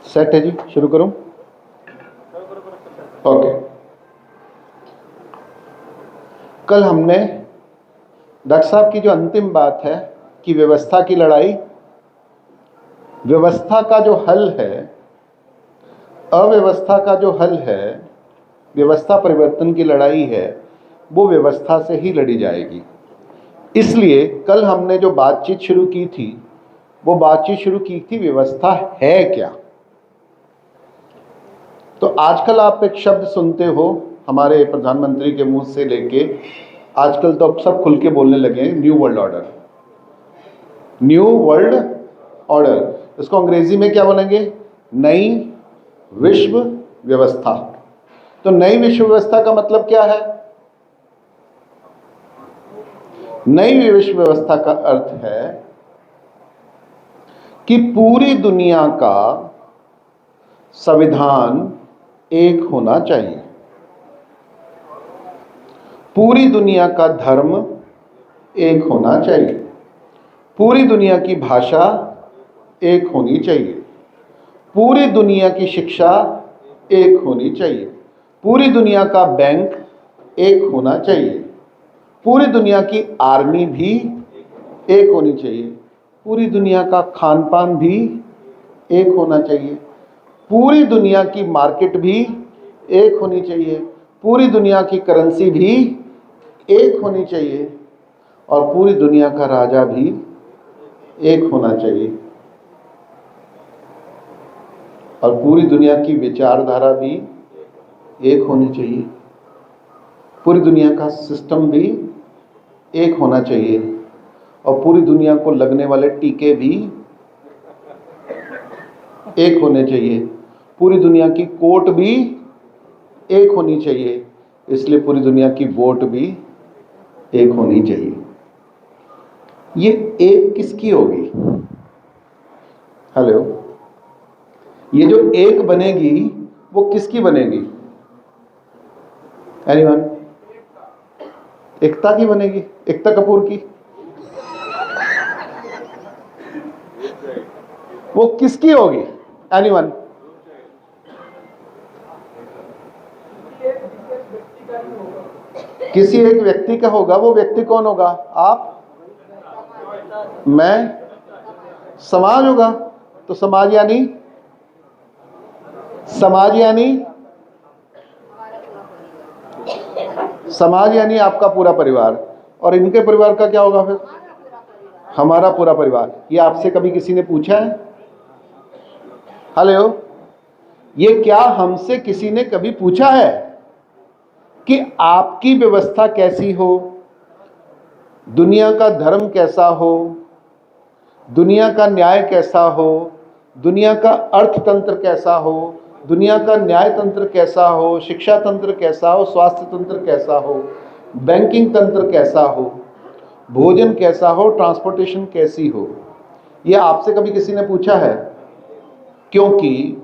Set है जी, शुरू करूं? ओके। कल हमने डॉक्टर साहब की जो अंतिम बात है कि व्यवस्था की लड़ाई, व्यवस्था का जो हल है, अव्यवस्था का जो हल है, व्यवस्था परिवर्तन की लड़ाई है, वो व्यवस्था से ही लड़ी जाएगी। इसलिए कल हमने जो बातचीत शुरू की थी, वो बातचीत शुरू की थी व्यवस्था है क्या। तो आजकल आप एक शब्द सुनते हो हमारे प्रधानमंत्री के मुंह से लेके, आजकल तो अब सब खुल के बोलने लगे हैं, new world order. New world order, इसको अंग्रेजी में क्या बोलेंगे? नई विश्व व्यवस्था। तो नई विश्व व्यवस्था का मतलब क्या है? नई विश्व व्यवस्था का अर्थ है कि पूरी दुनिया का संविधान एक होना चाहिए, पूरी दुनिया का धर्म एक होना चाहिए, पूरी दुनिया की भाषा एक होनी चाहिए, पूरी दुनिया की शिक्षा एक होनी चाहिए, पूरी दुनिया का बैंक एक होना चाहिए, पूरी दुनिया की आर्मी भी एक होनी चाहिए, पूरी दुनिया का खान पान भी एक होना चाहिए, पूरी दुनिया की मार्केट भी एक होनी चाहिए, पूरी दुनिया की करेंसी भी एक होनी चाहिए, और पूरी दुनिया का राजा भी एक होना चाहिए, और पूरी दुनिया की विचारधारा भी एक होनी चाहिए, पूरी दुनिया का सिस्टम भी एक होना चाहिए, और पूरी दुनिया को लगने वाले टीके भी एक होने चाहिए, पूरी दुनिया की कोर्ट भी एक होनी चाहिए, इसलिए पूरी दुनिया की वोट भी एक होनी चाहिए। ये एक किसकी होगी? हेलो, ये जो एक बनेगी वो किसकी बनेगी? एनीवन? एकता की बनेगी, एकता कपूर की। वो किसकी होगी? एनीवन? किसी एक व्यक्ति का होगा। वो व्यक्ति कौन होगा? आप, मैं, समाज होगा। तो समाज यानी समाज यानी आपका पूरा परिवार। और इनके परिवार का क्या होगा फिर? हमारा पूरा परिवार। ये आपसे कभी किसी ने पूछा है? हेलो, ये क्या हमसे किसी ने कभी पूछा है कि आपकी व्यवस्था कैसी हो, दुनिया का धर्म कैसा हो, दुनिया का न्याय कैसा हो, दुनिया का अर्थतंत्र कैसा हो, दुनिया का न्याय तंत्र कैसा हो, शिक्षा तंत्र कैसा हो, स्वास्थ्य तंत्र कैसा हो, बैंकिंग तंत्र कैसा हो, भोजन कैसा हो, ट्रांसपोर्टेशन कैसी हो? यह आपसे कभी किसी ने पूछा है? क्योंकि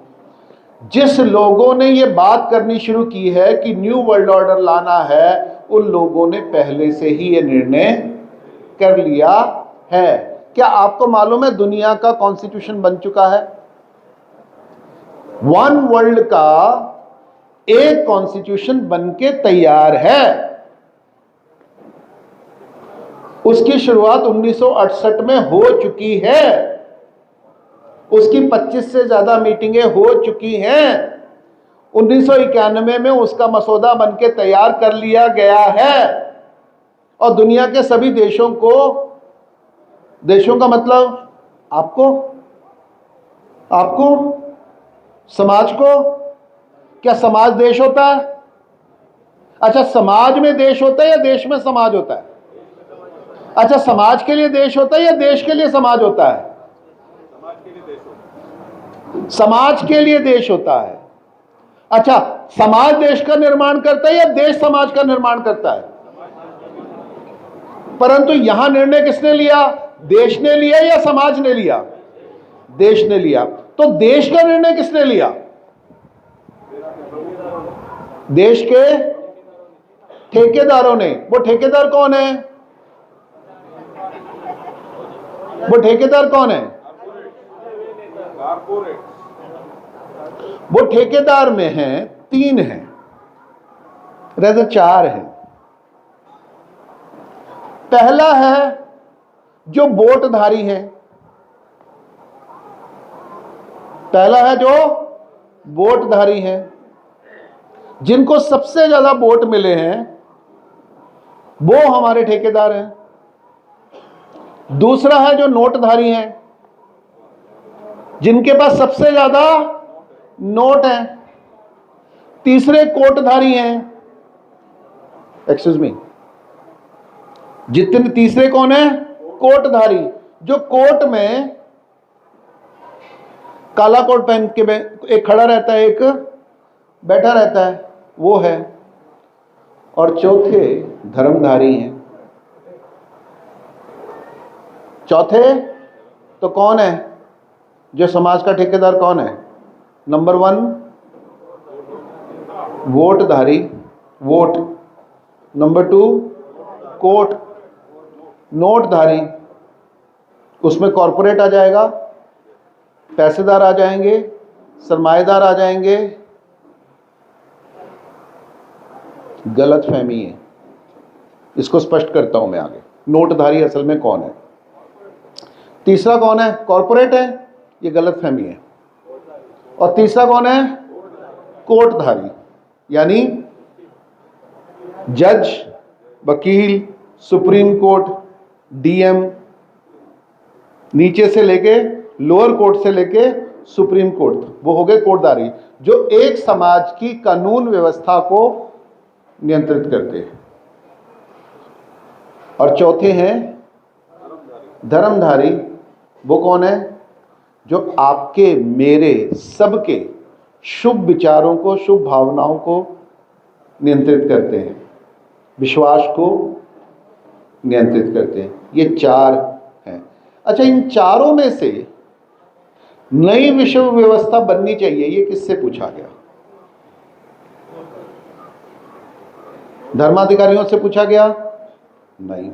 जिस लोगों ने ये बात करनी शुरू की है कि न्यू वर्ल्ड ऑर्डर लाना है, उन लोगों ने पहले से ही ये निर्णय कर लिया है। क्या आपको मालूम है दुनिया का कॉन्स्टिट्यूशन बन चुका है? वन वर्ल्ड का एक कॉन्स्टिट्यूशन बनके तैयार है। उसकी शुरुआत 1968 में हो चुकी है। उसकी 25 से ज्यादा मीटिंगें हो चुकी हैं। 1991 में उसका मसौदा बनके तैयार कर लिया गया है, और दुनिया के सभी देशों का मतलब आपको समाज को। क्या समाज देश होता है? अच्छा, समाज में देश होता है या देश में समाज होता है? अच्छा, समाज के लिए देश होता है या देश के लिए समाज होता है? समाज के लिए देश होता है। अच्छा, समाज देश का निर्माण करता है या देश समाज का निर्माण करता है? परंतु यहां निर्णय किसने लिया? देश ने लिया या समाज ने लिया? देश ने लिया। तो देश का निर्णय किसने लिया? देश के ठेकेदारों ने। वो ठेकेदार कौन है? वो ठेकेदार में हैं 3 हैं, रेदर 4 हैं। पहला है जो बोटधारी है, पहला है जो बोटधारी है, जिनको सबसे ज्यादा बोट मिले हैं वो हमारे ठेकेदार हैं। दूसरा है जो नोटधारी हैं, जिनके पास सबसे ज्यादा नोट हैं। तीसरे कोटधारी हैं, एक्सक्यूज मी, जितने तीसरे कौन है? कोटधारी, जो कोट में काला कोट पहन के एक खड़ा रहता है, एक बैठा रहता है, वो है। और चौथे धर्मधारी हैं। चौथे तो कौन है? जो समाज का ठेकेदार कौन है? नंबर 1 वोटधारी, वोट। नंबर 2 कोट, नोटधारी, उसमें कॉरपोरेट आ जाएगा, पैसेदार आ जाएंगे, सरमाएदार आ जाएंगे। गलत फहमी है, इसको स्पष्ट करता हूं मैं आगे। नोटधारी असल में कौन है? तीसरा कौन है? कॉरपोरेट है, ये गलत फहमी है। और तीसरा कौन है? कोटधारी, यानी जज, वकील, सुप्रीम कोर्ट, डीएम, नीचे से लेके लोअर कोर्ट से लेके सुप्रीम कोर्ट, वो हो गए कोटधारी, जो एक समाज की कानून व्यवस्था को नियंत्रित करते हैं। और चौथे हैं धर्मधारी, वो कौन है? जो आपके, मेरे, सबके शुभ विचारों को, शुभ भावनाओं को नियंत्रित करते हैं, विश्वास को नियंत्रित करते हैं। ये 4 हैं। अच्छा, इन चारों में से नई विश्व व्यवस्था बननी चाहिए, ये किससे पूछा गया? धर्माधिकारियों से पूछा गया? नहीं।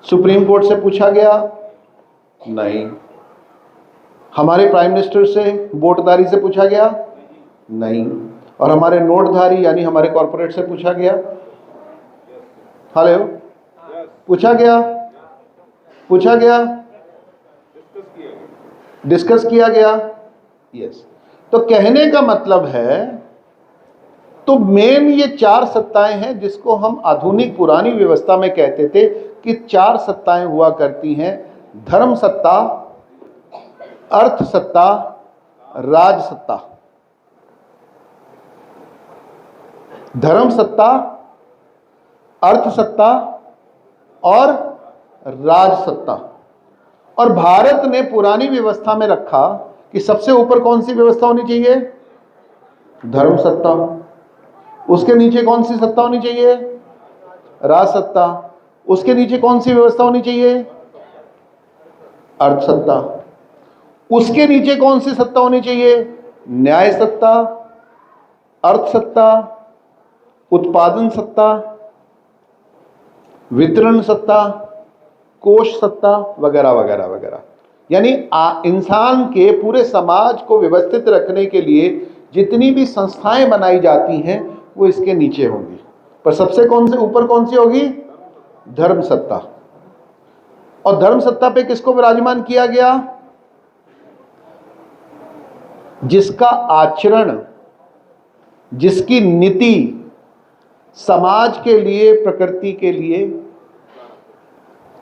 सुप्रीम कोर्ट से पूछा गया? नहीं। हमारे प्राइम मिनिस्टर से, वोटधारी से पूछा गया? नहीं। और हमारे नोटधारी यानी हमारे कॉर्पोरेट से पूछा गया? हेलो, पूछा गया? पूछा गया, डिस्कस किया गया। यस। तो कहने का मतलब है, तो मेन ये 4 सत्ताएं हैं जिसको हम आधुनिक पुरानी व्यवस्था में कहते थे कि 4 सत्ताएं हुआ करती हैं। धर्म सत्ता, अर्थ सत्ता, राज सत्ता। धर्म सत्ता, अर्थ सत्ता और राज सत्ता। और भारत ने पुरानी व्यवस्था में रखा कि सबसे ऊपर कौन सी व्यवस्था होनी चाहिए? धर्म सत्ता। उसके नीचे कौन सी सत्ता होनी चाहिए? राज सत्ता। उसके नीचे कौन सी व्यवस्था होनी चाहिए? अर्थ सत्ता। उसके नीचे कौन सी सत्ता होनी चाहिए? न्याय सत्ता, अर्थ सत्ता, उत्पादन सत्ता, वितरण सत्ता, कोष सत्ता, वगैरह वगैरह वगैरह। यानी इंसान के पूरे समाज को व्यवस्थित रखने के लिए जितनी भी संस्थाएं बनाई जाती हैं वो इसके नीचे होंगी। पर सबसे कौन से ऊपर कौन सी होगी? धर्म सत्ता। और धर्म सत्ता पे किसको विराजमान किया गया? जिसका आचरण, जिसकी नीति समाज के लिए, प्रकृति के लिए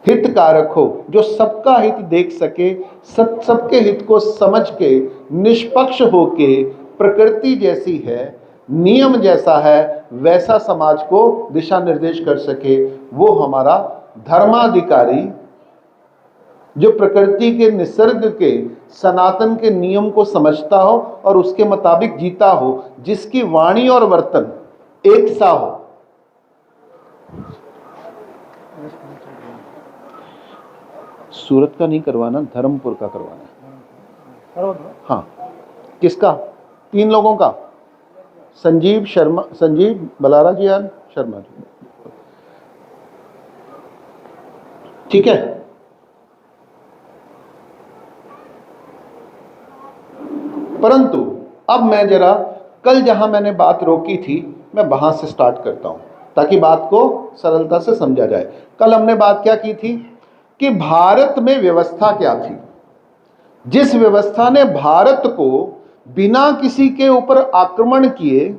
हितकारक हो, जो सबका हित देख सके, सबके हित को समझ के, निष्पक्ष होके, प्रकृति जैसी है, नियम जैसा है, वैसा समाज को दिशा निर्देश कर सके, वो हमारा धर्माधिकारी, जो प्रकृति के, निसर्ग के, सनातन के नियम को समझता हो और उसके मुताबिक जीता हो, जिसकी वाणी और वर्तन एक सा हो। सूरत का नहीं करवाना, धर्मपुर का करवाना है। हाँ, किसका? 3 लोगों का, संजीव शर्मा, संजीव बलारा जी यार शर्मा जी, ठीक है। परंतु अब मैं जरा कल जहां मैंने बात रोकी थी मैं वहां से स्टार्ट करता हूं ताकि बात को सरलता से समझा जाए। कल हमने बात क्या की थी कि भारत में व्यवस्था क्या थी, जिस व्यवस्था ने भारत को बिना किसी के ऊपर आक्रमण किए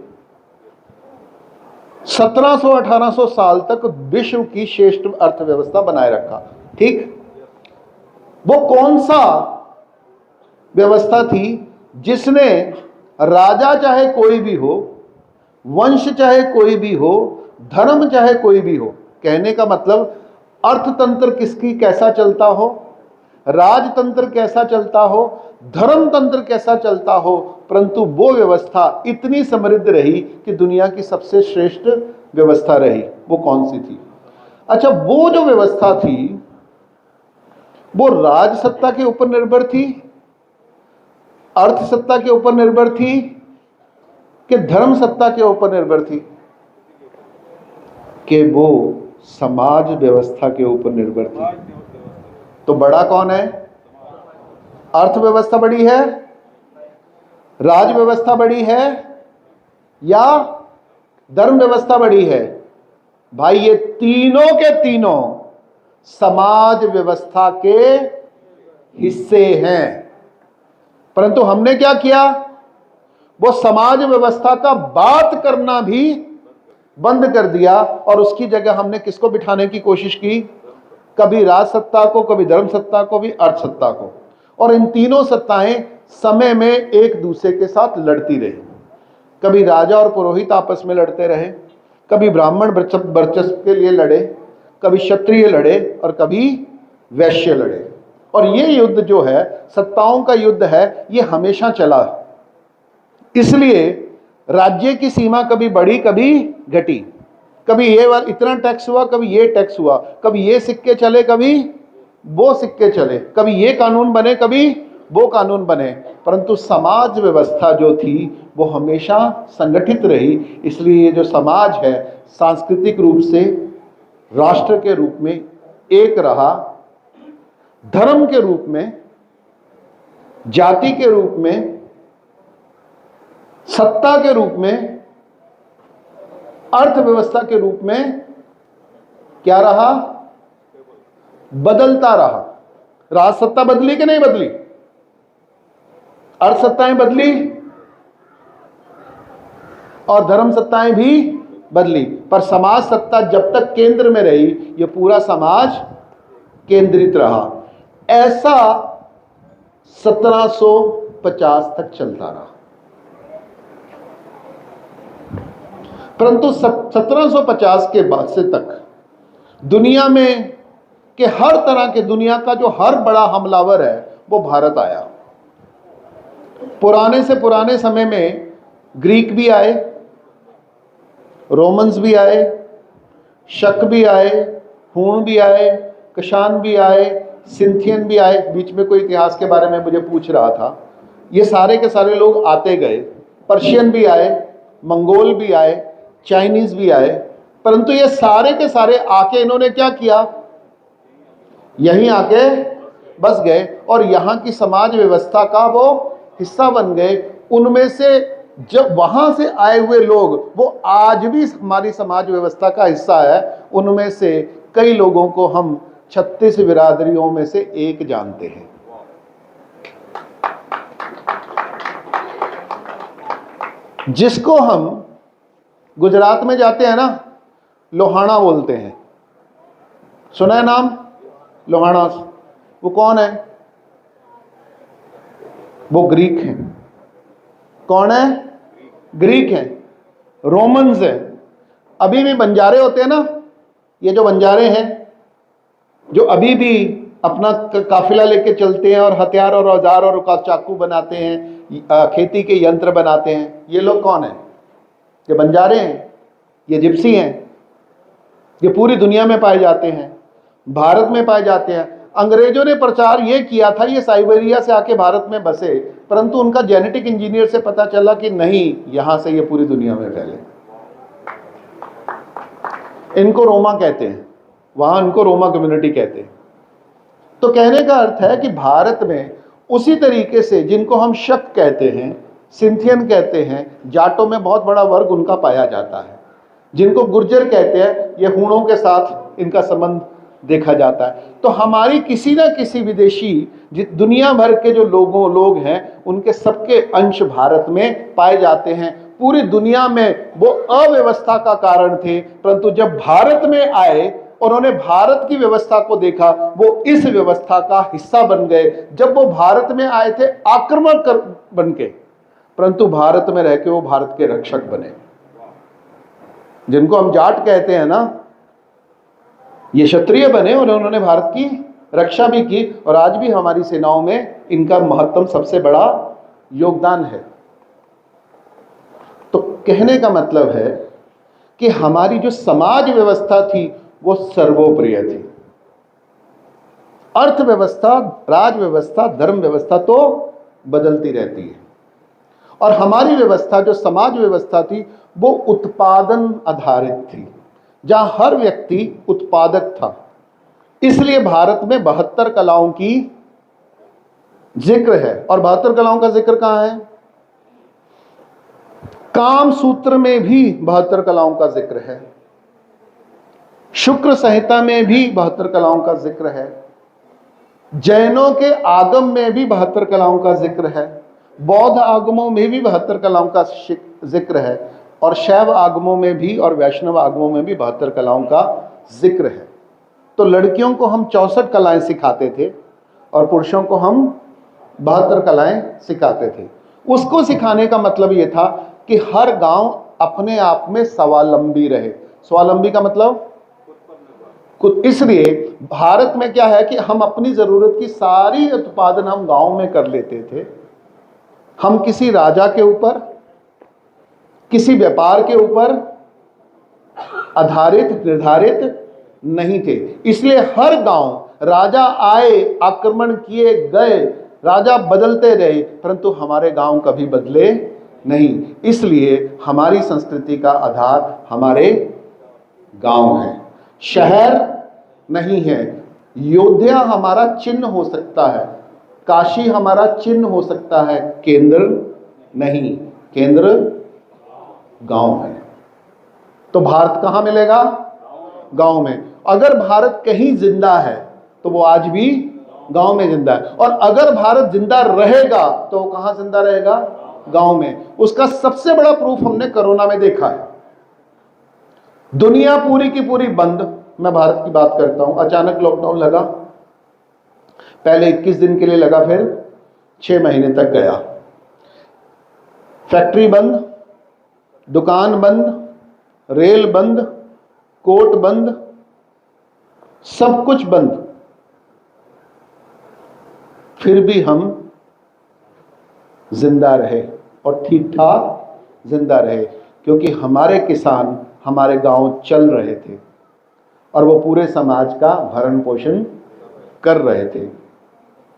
1700-1800 साल तक विश्व की श्रेष्ठ अर्थव्यवस्था बनाए रखा। ठीक, वो कौन सा व्यवस्था थी जिसने राजा चाहे कोई भी हो, वंश चाहे कोई भी हो, धर्म चाहे कोई भी हो, कहने का मतलब अर्थतंत्र किसकी कैसा चलता हो, राजतंत्र कैसा चलता हो, धर्म तंत्र कैसा चलता हो, परंतु वो व्यवस्था इतनी समृद्ध रही कि दुनिया की सबसे श्रेष्ठ व्यवस्था रही। वो कौन सी थी? अच्छा, वो जो व्यवस्था थी वो राज सत्ता के ऊपर निर्भर थी, अर्थ सत्ता के ऊपर निर्भर थी कि धर्म सत्ता के ऊपर निर्भर थी? कि वो समाज व्यवस्था के ऊपर निर्भर थी। तो बड़ा कौन है? अर्थव्यवस्था बड़ी है, राज व्यवस्था बड़ी है या धर्म व्यवस्था बड़ी है? भाई ये तीनों के तीनों समाज व्यवस्था के हिस्से हैं, परंतु हमने क्या किया? वो समाज व्यवस्था का बात करना भी बंद कर दिया और उसकी जगह हमने किसको बिठाने की कोशिश की? कभी राज सत्ता को, कभी धर्म सत्ता को, भी अर्थ सत्ता को। और इन तीनों सत्ताएं समय में एक दूसरे के साथ लड़ती रही। कभी राजा और पुरोहित आपस में लड़ते रहे, कभी ब्राह्मण वर्चस्व के लिए लड़े, कभी क्षत्रिय लड़े और कभी वैश्य लड़े। और ये युद्ध जो है, सत्ताओं का युद्ध है, ये हमेशा चला। इसलिए राज्य की सीमा कभी बढ़ी कभी घटी, कभी ये इतना टैक्स हुआ, कभी ये टैक्स हुआ, कभी ये सिक्के चले कभी वो सिक्के चले, कभी ये कानून बने कभी वो कानून बने, परंतु समाज व्यवस्था जो थी वो हमेशा संगठित रही। इसलिए ये जो समाज है सांस्कृतिक रूप से राष्ट्र के रूप में एक रहा, धर्म के रूप में, जाति के रूप में, सत्ता के रूप में, अर्थव्यवस्था के रूप में क्या रहा? बदलता रहा। राज सत्ता बदली कि नहीं बदली? अर्थ सत्ताएं बदली और धर्म सत्ताएं भी बदली, पर समाज सत्ता जब तक केंद्र में रही, यह पूरा समाज केंद्रित रहा। ऐसा 1750 तक चलता रहा। परंतु 1750 के बाद से तक दुनिया में के हर तरह के, दुनिया का जो हर बड़ा हमलावर है वो भारत आया। पुराने से पुराने समय में ग्रीक भी आए, रोमन्स भी आए, शक भी आए, हूण भी आए, कशान भी आए, सिंथियन भी आए। बीच में कोई इतिहास के बारे में मुझे पूछ रहा था, ये सारे के सारे लोग आते गए। पर्शियन भी आए, मंगोल भी आए, चाइनीज भी आए, परंतु ये सारे के सारे आके इन्होंने क्या किया? यहीं आके बस गए और यहाँ की समाज व्यवस्था का वो हिस्सा बन गए। उनमें से जब वहां से आए हुए लोग वो आज भी हमारी समाज व्यवस्था का हिस्सा है। उनमें से कई लोगों को हम 36 बिरादरियों में से एक जानते हैं। जिसको हम गुजरात में जाते हैं ना, लोहाणा बोलते हैं। सुना है नाम लोहाणा? वो कौन है? वो ग्रीक हैं। कौन है? ग्रीक हैं, रोमन्स हैं। अभी भी बंजारे होते हैं ना, ये जो बंजारे हैं जो अभी भी अपना काफिला लेके चलते हैं और हथियार और औजार और चाकू बनाते हैं, खेती के यंत्र बनाते हैं, ये लोग कौन है? ये बंजारे हैं, ये जिप्सी हैं। ये पूरी दुनिया में पाए जाते हैं, भारत में पाए जाते हैं। अंग्रेजों ने प्रचार ये किया था ये साइबेरिया से आके भारत में बसे, परंतु उनका जेनेटिक इंजीनियर से पता चला कि नहीं, यहां से ये पूरी दुनिया में फैले। इनको रोमा कहते हैं, वहां इनको रोमा कम्युनिटी कहते हैं। तो कहने का अर्थ है कि भारत में उसी तरीके से जिनको हम शक कहते हैं, सिंथियन कहते हैं, जाटों में बहुत बड़ा वर्ग उनका पाया जाता है, जिनको गुर्जर कहते हैं, ये हूणों के साथ इनका संबंध देखा जाता है। तो हमारी किसी ना किसी विदेशी दुनिया भर के जो लोग हैं उनके सबके अंश भारत में पाए जाते हैं। पूरी दुनिया में वो अव्यवस्था का कारण थे, परंतु जब भारत में आए, उन्होंने भारत की व्यवस्था को देखा, वो इस व्यवस्था का हिस्सा बन गए। जब वो भारत में आए थे आक्रमण कर बन के, परंतु भारत में रह के वो भारत के रक्षक बने, जिनको हम जाट कहते हैं ना, ये क्षत्रिय बने और उन्होंने भारत की रक्षा भी की। और आज भी हमारी सेनाओं में इनका महत्तम सबसे बड़ा योगदान है। तो कहने का मतलब है कि हमारी जो समाज व्यवस्था थी वो सर्वोप्रिय थी। अर्थव्यवस्था, राज व्यवस्था, धर्म व्यवस्था तो बदलती रहती है, और हमारी व्यवस्था जो समाज व्यवस्था थी वो उत्पादन आधारित थी, जहां हर व्यक्ति उत्पादक था। इसलिए भारत में 72 कलाओं की जिक्र है। और 72 कलाओं का जिक्र कहां है? काम सूत्र में भी 72 कलाओं का जिक्र है, शुक्र संहिता में भी 72 कलाओं का जिक्र है, जैनों के आगम में भी 72 कलाओं का जिक्र है, बौद्ध आगमों में भी 72 कलाओं का जिक्र है, और शैव आगमों में भी और वैष्णव आगमों में भी 72 कलाओं का जिक्र है। तो लड़कियों को हम 64 कलाएं सिखाते थे और पुरुषों को हम 72 कलाएं सिखाते थे। उसको सिखाने का मतलब ये था कि हर गांव अपने आप में स्वावलंबी रहे। स्वावलंबी का मतलब इसलिए भारत में क्या है कि हम अपनी जरूरत की सारी उत्पादन हम गांव में कर लेते थे। हम किसी राजा के ऊपर, किसी व्यापार के ऊपर आधारित निर्धारित नहीं थे। इसलिए हर गांव राजा आए, आक्रमण किए गए, राजा बदलते रहे, परंतु हमारे गांव कभी बदले नहीं। इसलिए हमारी संस्कृति का आधार हमारे गांव है, शहर नहीं है। योध्या हमारा चिन्ह हो सकता है, काशी हमारा चिन्ह हो सकता है, केंद्र नहीं। केंद्र गांव है। तो भारत कहां मिलेगा? गांव में। अगर भारत कहीं जिंदा है तो वो आज भी गांव में जिंदा है, और अगर भारत जिंदा रहेगा तो वो कहां जिंदा रहेगा? गांव में। उसका सबसे बड़ा प्रूफ हमने कोरोना में देखा है। दुनिया पूरी की पूरी बंद, मैं भारत की बात करता हूं। अचानक लॉकडाउन लगा, पहले 21 दिन के लिए लगा, फिर 6 महीने तक गया। फैक्ट्री बंद, दुकान बंद, रेल बंद, कोर्ट बंद, सब कुछ बंद, फिर भी हम जिंदा रहे और ठीक ठाक जिंदा रहे, क्योंकि हमारे किसान हमारे गांव चल रहे थे और वो पूरे समाज का भरण पोषण कर रहे थे।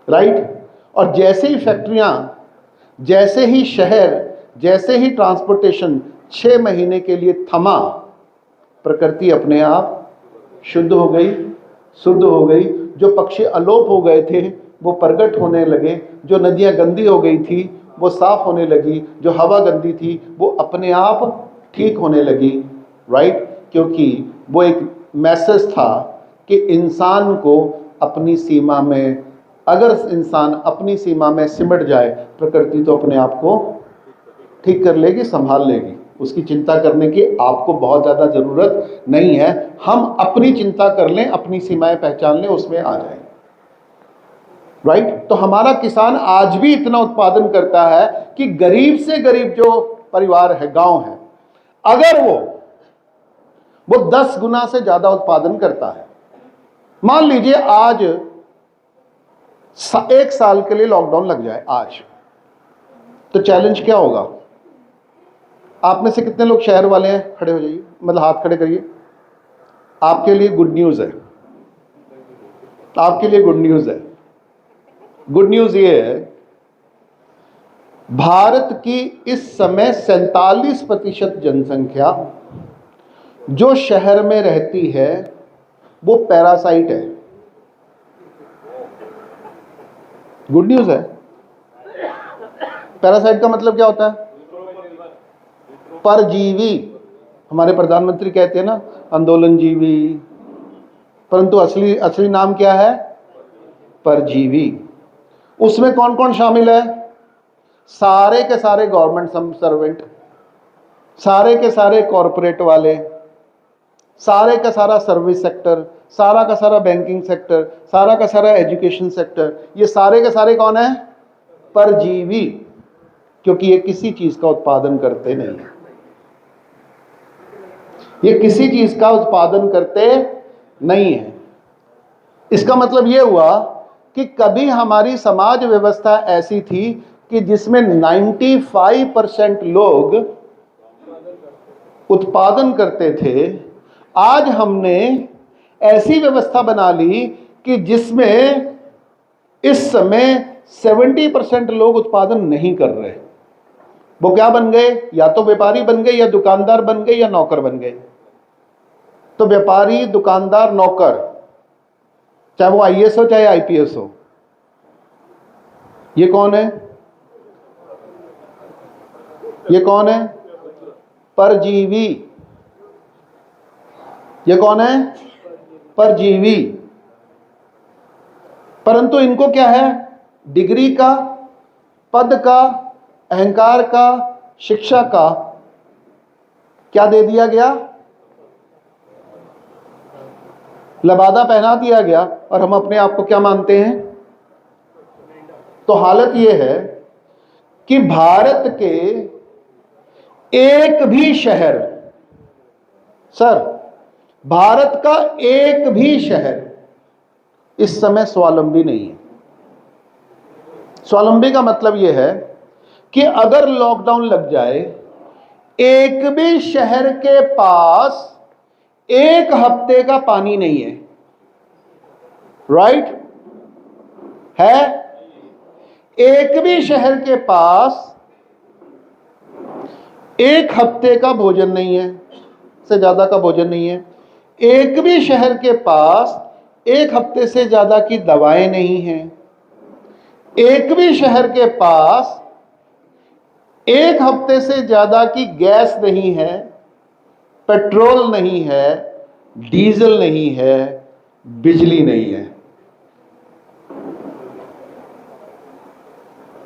राइट? और जैसे ही फैक्ट्रियां, जैसे ही शहर, जैसे ही ट्रांसपोर्टेशन 6 महीने के लिए थमा, प्रकृति अपने आप शुद्ध हो गई, शुद्ध हो गई। जो पक्षी अलोप हो गए थे वो प्रकट होने लगे, जो नदियां गंदी हो गई थी वो साफ होने लगी, जो हवा गंदी थी वो अपने आप ठीक होने लगी। राइट? क्योंकि वो एक मैसेज था कि इंसान को अपनी सीमा में, अगर इंसान अपनी सीमा में सिमट जाए, प्रकृति तो अपने आप को ठीक कर लेगी, संभाल लेगी। उसकी चिंता करने की आपको बहुत ज़्यादा ज़रूरत नहीं है। हम अपनी चिंता कर लें, अपनी सीमाएं पहचान लें, उसमें आ जाएं। राइट? तो हमारा किसान आज भी इतना उत्पादन करता है कि गरीब से गरीब जो परिवार है, गांव है, अगर वो 10 गुना से ज़्यादा उत्पादन करता है। मान लीजिए आज 1 साल के लिए लॉकडाउन लग जाए आज, तो चैलेंज क्या होगा? आप में से कितने लोग शहर वाले हैं? खड़े हो जाइए, मतलब हाथ खड़े करिए। आपके लिए गुड न्यूज़ है, आपके लिए गुड न्यूज़ है। गुड न्यूज़ ये है, भारत की इस समय 47% जनसंख्या जो शहर में रहती है वो पैरासाइट है। गुड न्यूज़ है, पैरासाइट का मतलब क्या होता है? परजीवी। हमारे प्रधानमंत्री कहते हैं ना आंदोलन जीवी, परंतु असली नाम क्या है? परजीवी। उसमें कौन कौन शामिल है? सारे के सारे गवर्नमेंट सर्वेंट, सारे के सारे कॉरपोरेट वाले, सारे का सारा सर्विस सेक्टर, सारा का सारा बैंकिंग सेक्टर, सारा का सारा एजुकेशन सेक्टर, ये सारे के सारे कौन है? परजीवी। क्योंकि ये किसी चीज का उत्पादन करते नहीं है, ये किसी चीज का उत्पादन करते नहीं है। इसका मतलब ये हुआ कि कभी हमारी समाज व्यवस्था ऐसी थी कि जिसमें 95% लोग उत्पादन करते थे। आज हमने ऐसी व्यवस्था बना ली कि जिसमें इस समय 70% लोग उत्पादन नहीं कर रहे। वो क्या बन गए? या तो व्यापारी बन गए, या दुकानदार बन गए, या नौकर बन गए। तो व्यापारी, दुकानदार, नौकर, चाहे वो आईएएस हो चाहे आईपीएस हो, ये कौन है? ये कौन है? परजीवी। ये कौन है? परजीवी। परंतु इनको क्या है? डिग्री का, पद का, अहंकार का, शिक्षा का क्या दे दिया गया? लबादा पहना दिया गया। और हम अपने आप को क्या मानते हैं? तो हालत यह है कि भारत के एक भी शहर, सर, भारत का एक भी शहर इस समय स्वावलंबी नहीं है। स्वावलंबी का मतलब यह है कि अगर लॉकडाउन लग जाए, एक भी शहर के पास एक हफ्ते का पानी नहीं है, राइट? है? एक भी शहर के पास एक हफ्ते का भोजन नहीं है, से ज्यादा का भोजन नहीं है। एक भी शहर के पास एक हफ्ते से ज्यादा की दवाएं नहीं हैं। एक भी शहर के पास एक हफ्ते से ज्यादा की गैस नहीं है, पेट्रोल नहीं है, डीजल नहीं है, बिजली नहीं है।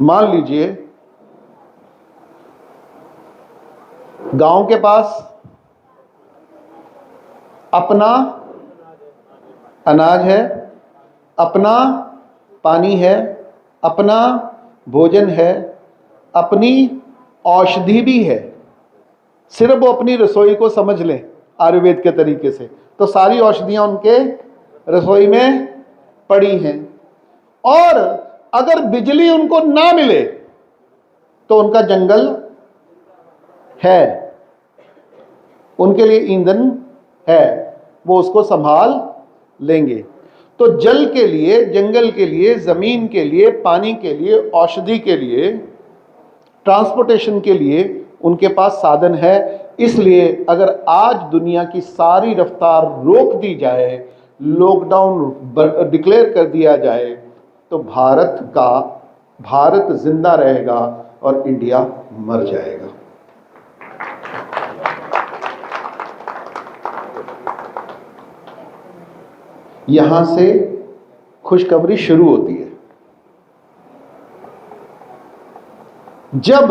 मान लीजिए गांव के पास अपना अनाज है, अपना पानी है, अपना भोजन है, अपनी औषधि भी है। सिर्फ वो अपनी रसोई को समझ लें आयुर्वेद के तरीके से, तो सारी औषधियां उनके रसोई में पड़ी हैं। और अगर बिजली उनको ना मिले तो उनका जंगल है, उनके लिए ईंधन है, वो उसको संभाल लेंगे। तो जल के लिए, जंगल के लिए, जमीन के लिए, पानी के लिए, औषधि के लिए, ट्रांसपोर्टेशन के लिए उनके पास साधन है। इसलिए अगर आज दुनिया की सारी रफ्तार रोक दी जाए, लॉकडाउन डिक्लेयर कर दिया जाए, तो भारत जिंदा रहेगा और इंडिया मर जाएगा। यहां से खुशखबरी शुरू होती है। जब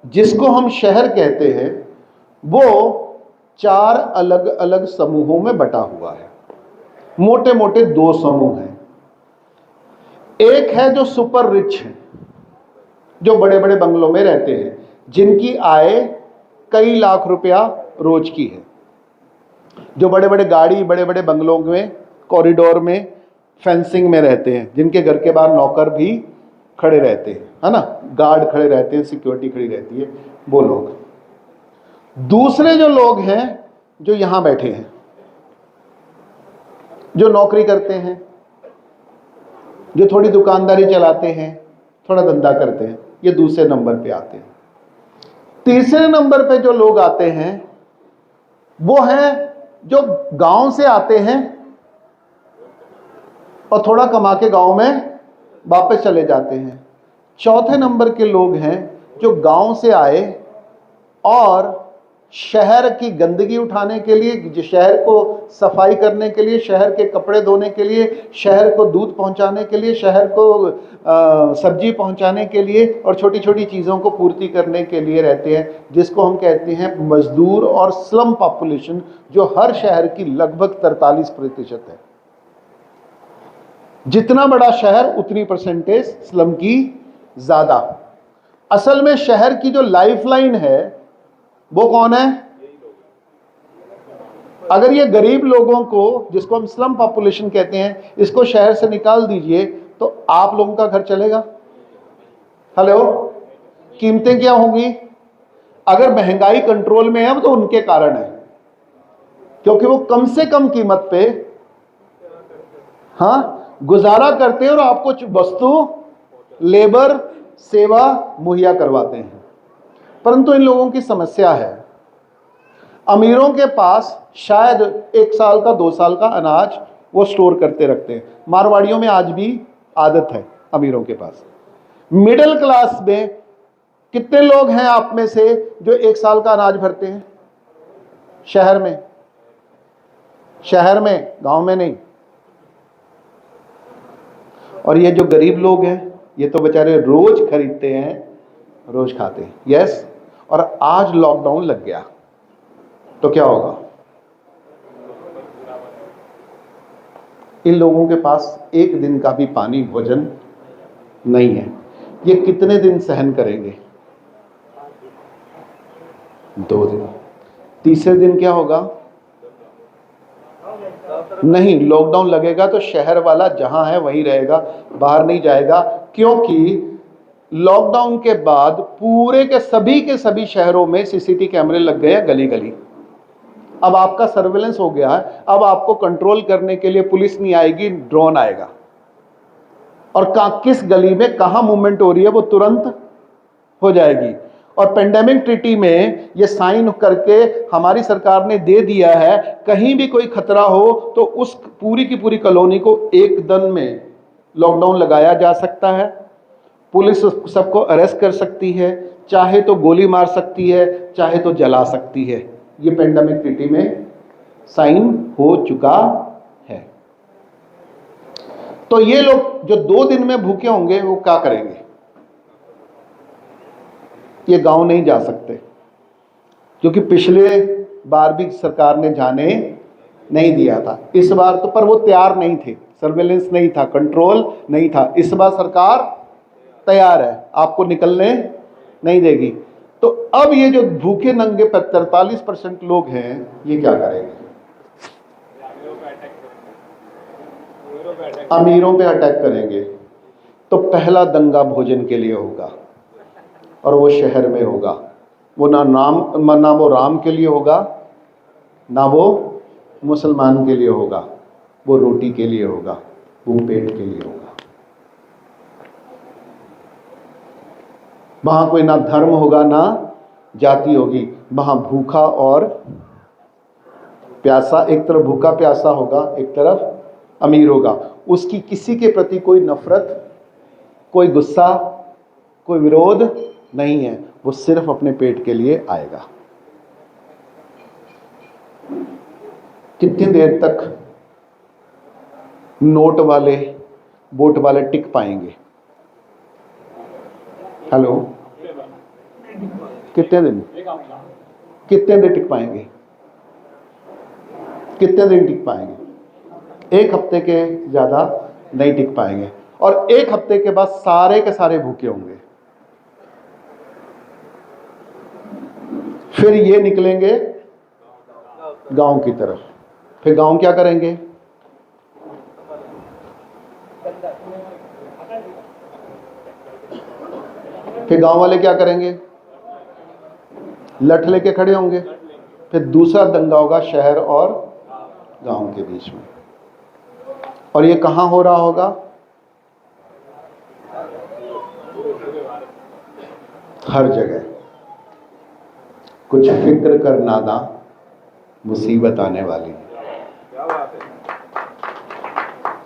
जिसको हम शहर कहते हैं वो 4 अलग अलग समूहों में बटा हुआ है। मोटे मोटे 2 समूह हैं। एक है जो सुपर रिच है, जो बड़े बड़े बंगलों में रहते हैं, जिनकी आय कई लाख रुपया रोज की है, जो बड़े बड़े गाड़ी, बड़े बड़े बंगलों में, कॉरिडोर में, फेंसिंग में रहते हैं, जिनके घर के बाहर नौकर भी खड़े रहते हैं, है ना, गार्ड खड़े रहते हैं, सिक्योरिटी खड़ी रहती है, वो लोग। दूसरे जो लोग हैं जो यहां बैठे हैं, जो नौकरी करते हैं, जो थोड़ी दुकानदारी चलाते हैं, थोड़ा धंधा करते हैं, ये दूसरे नंबर पे आते हैं। तीसरे नंबर पे जो लोग आते हैं वो हैं जो गांव से आते हैं और थोड़ा कमा के गांव में वापस चले जाते हैं। चौथे नंबर के लोग हैं जो गांव से आए और शहर की गंदगी उठाने के लिए, शहर को सफाई करने के लिए, शहर के कपड़े धोने के लिए, शहर को दूध पहुंचाने के लिए, शहर को सब्जी पहुंचाने के लिए और छोटी छोटी चीज़ों को पूर्ति करने के लिए रहते हैं, जिसको हम कहते हैं मजदूर और स्लम पॉपुलेशन, जो हर शहर की लगभग 43% है। जितना बड़ा शहर उतनी परसेंटेज स्लम की ज़्यादा। असल में शहर की जो लाइफलाइन है वो कौन है? अगर ये गरीब लोगों को, जिसको हम स्लम पॉपुलेशन कहते हैं, इसको शहर से निकाल दीजिए तो आप लोगों का घर चलेगा? हेलो, कीमतें क्या होंगी? अगर महंगाई कंट्रोल में है तो उनके कारण है, क्योंकि वो कम से कम कीमत पे गुजारा करते हैं और आपको वस्तु, लेबर, सेवा मुहैया करवाते हैं। परंतु इन लोगों की समस्या है, अमीरों के पास शायद 1 साल का 2 साल का अनाज वो स्टोर करते रखते हैं। मारवाड़ियों में आज भी आदत है अमीरों के पास। मिडिल क्लास में कितने लोग हैं आप में से जो 1 साल का अनाज भरते हैं? शहर में, गांव में नहीं। और ये जो गरीब लोग हैं, ये तो बेचारे रोज खरीदते हैं, रोज खाते हैं। यस, और आज लॉकडाउन लग गया तो क्या होगा? इन लोगों के पास एक दिन का भी पानी, भोजन नहीं है। ये कितने दिन सहन करेंगे? 2 दिन। तीसरे दिन क्या होगा? नहीं, लॉकडाउन लगेगा तो शहर वाला जहां है वहीं रहेगा, बाहर नहीं जाएगा, क्योंकि लॉकडाउन के बाद पूरे के सभी शहरों में सीसीटीवी कैमरे लग गए हैं, गली गली। अब आपका सर्वेलेंस हो गया है। अब आपको कंट्रोल करने के लिए पुलिस नहीं आएगी, ड्रोन आएगा, और किस गली में कहां मूवमेंट हो रही है वो तुरंत हो जाएगी। और पेंडेमिक ट्रीटी में ये साइन करके हमारी सरकार ने दे दिया है, कहीं भी कोई खतरा हो तो उस पूरी की पूरी कॉलोनी को एक दिन में लॉकडाउन लगाया जा सकता है। पुलिस सबको अरेस्ट कर सकती है, चाहे तो गोली मार सकती है, चाहे तो जला सकती है। ये पेंडेमिक ट्रीटी में साइन हो चुका है। तो ये लोग जो 2 दिन में भूखे होंगे वो क्या करेंगे? ये गांव नहीं जा सकते, क्योंकि पिछले बार भी सरकार ने जाने नहीं दिया था। इस बार तो, पर वो तैयार नहीं थे, सर्वेलेंस नहीं था, कंट्रोल नहीं था। इस बार सरकार तैयार है, आपको निकलने नहीं देगी। तो अब ये जो भूखे नंगे 43% लोग हैं, ये क्या करेंगे? अमीरों पे अटैक करेंगे। तो पहला दंगा भोजन के लिए होगा, और वो शहर में होगा। वो ना वो राम के लिए होगा, ना वो मुसलमान के लिए होगा, वो रोटी के लिए होगा, वो पेट के लिए होगा। वहां कोई ना धर्म होगा, ना जाति होगी। वहां भूखा और प्यासा, एक तरफ भूखा प्यासा होगा, एक तरफ अमीर होगा। उसकी किसी के प्रति कोई नफरत, कोई गुस्सा, कोई विरोध नहीं है। वो सिर्फ अपने पेट के लिए आएगा। कितनी देर तक नोट वाले, वोट वाले टिक पाएंगे? हेलो, कितने दिन टिक पाएंगे? कितने दिन टिक पाएंगे? 1 हफ्ते के ज्यादा नहीं टिक पाएंगे। और 1 हफ्ते के बाद सारे के सारे भूखे होंगे। फिर ये निकलेंगे गांव की तरफ। फिर गांव क्या करेंगे? फिर गांव वाले क्या करेंगे? लठ लेके खड़े होंगे। फिर दूसरा दंगा होगा शहर और गांव के बीच में। और ये कहां हो रहा होगा? हर जगह। कुछ फिक्र कर नादा, मुसीबत आने वाली।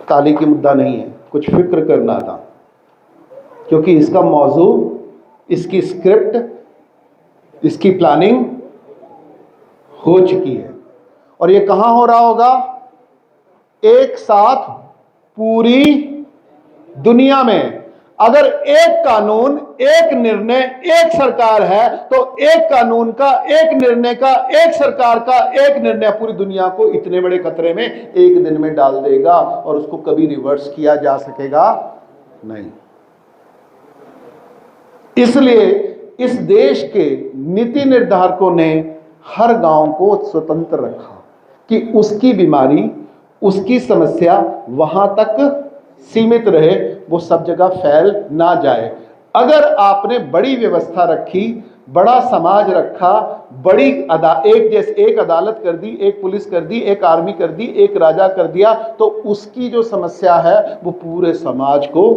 ताली की मुद्दा नहीं है, कुछ फिक्र कर नादा। क्योंकि इसका मौजू, इसकी स्क्रिप्ट, इसकी प्लानिंग हो चुकी है। और ये कहां हो रहा होगा? एक साथ पूरी दुनिया में। अगर एक कानून, एक निर्णय, एक सरकार है, तो एक कानून का, एक निर्णय का, एक सरकार का एक निर्णय पूरी दुनिया को इतने बड़े खतरे में एक दिन में डाल देगा और उसको कभी रिवर्स किया जा सकेगा नहीं। इसलिए इस देश के नीति निर्धारकों ने हर गांव को स्वतंत्र रखा कि उसकी बीमारी, उसकी समस्या वहां तक सीमित रहे, वो सब जगह फैल ना जाए। अगर आपने बड़ी व्यवस्था रखी, बड़ा समाज रखा, बड़ी एक अदालत कर दी, एक पुलिस कर दी, एक आर्मी कर दी, एक राजा कर दिया, तो उसकी जो समस्या है वो पूरे समाज को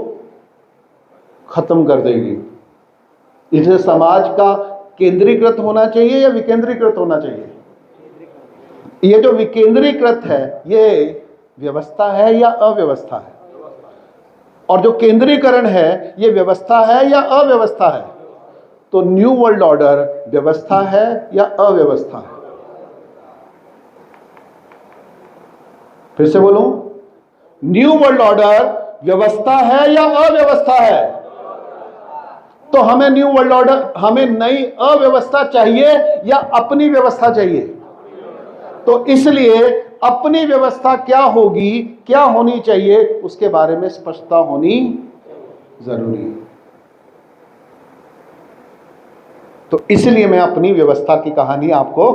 खत्म कर देगी। इसलिए समाज का केंद्रीकृत होना चाहिए या विकेंद्रीकृत होना चाहिए? ये जो विकेंद्रीकृत है, ये व्यवस्था है या अव्यवस्था है? और जो केंद्रीकरण है, ये व्यवस्था है या अव्यवस्था है? तो न्यू वर्ल्ड ऑर्डर व्यवस्था है या अव्यवस्था है? फिर से बोलूं, न्यू वर्ल्ड ऑर्डर व्यवस्था है या अव्यवस्था है? तो हमें न्यू वर्ल्ड ऑर्डर, हमें नई अव्यवस्था चाहिए या अपनी व्यवस्था चाहिए? तो इसलिए अपनी व्यवस्था क्या होगी, क्या होनी चाहिए, उसके बारे में स्पष्टता होनी जरूरी है। तो इसलिए मैं अपनी व्यवस्था की कहानी आपको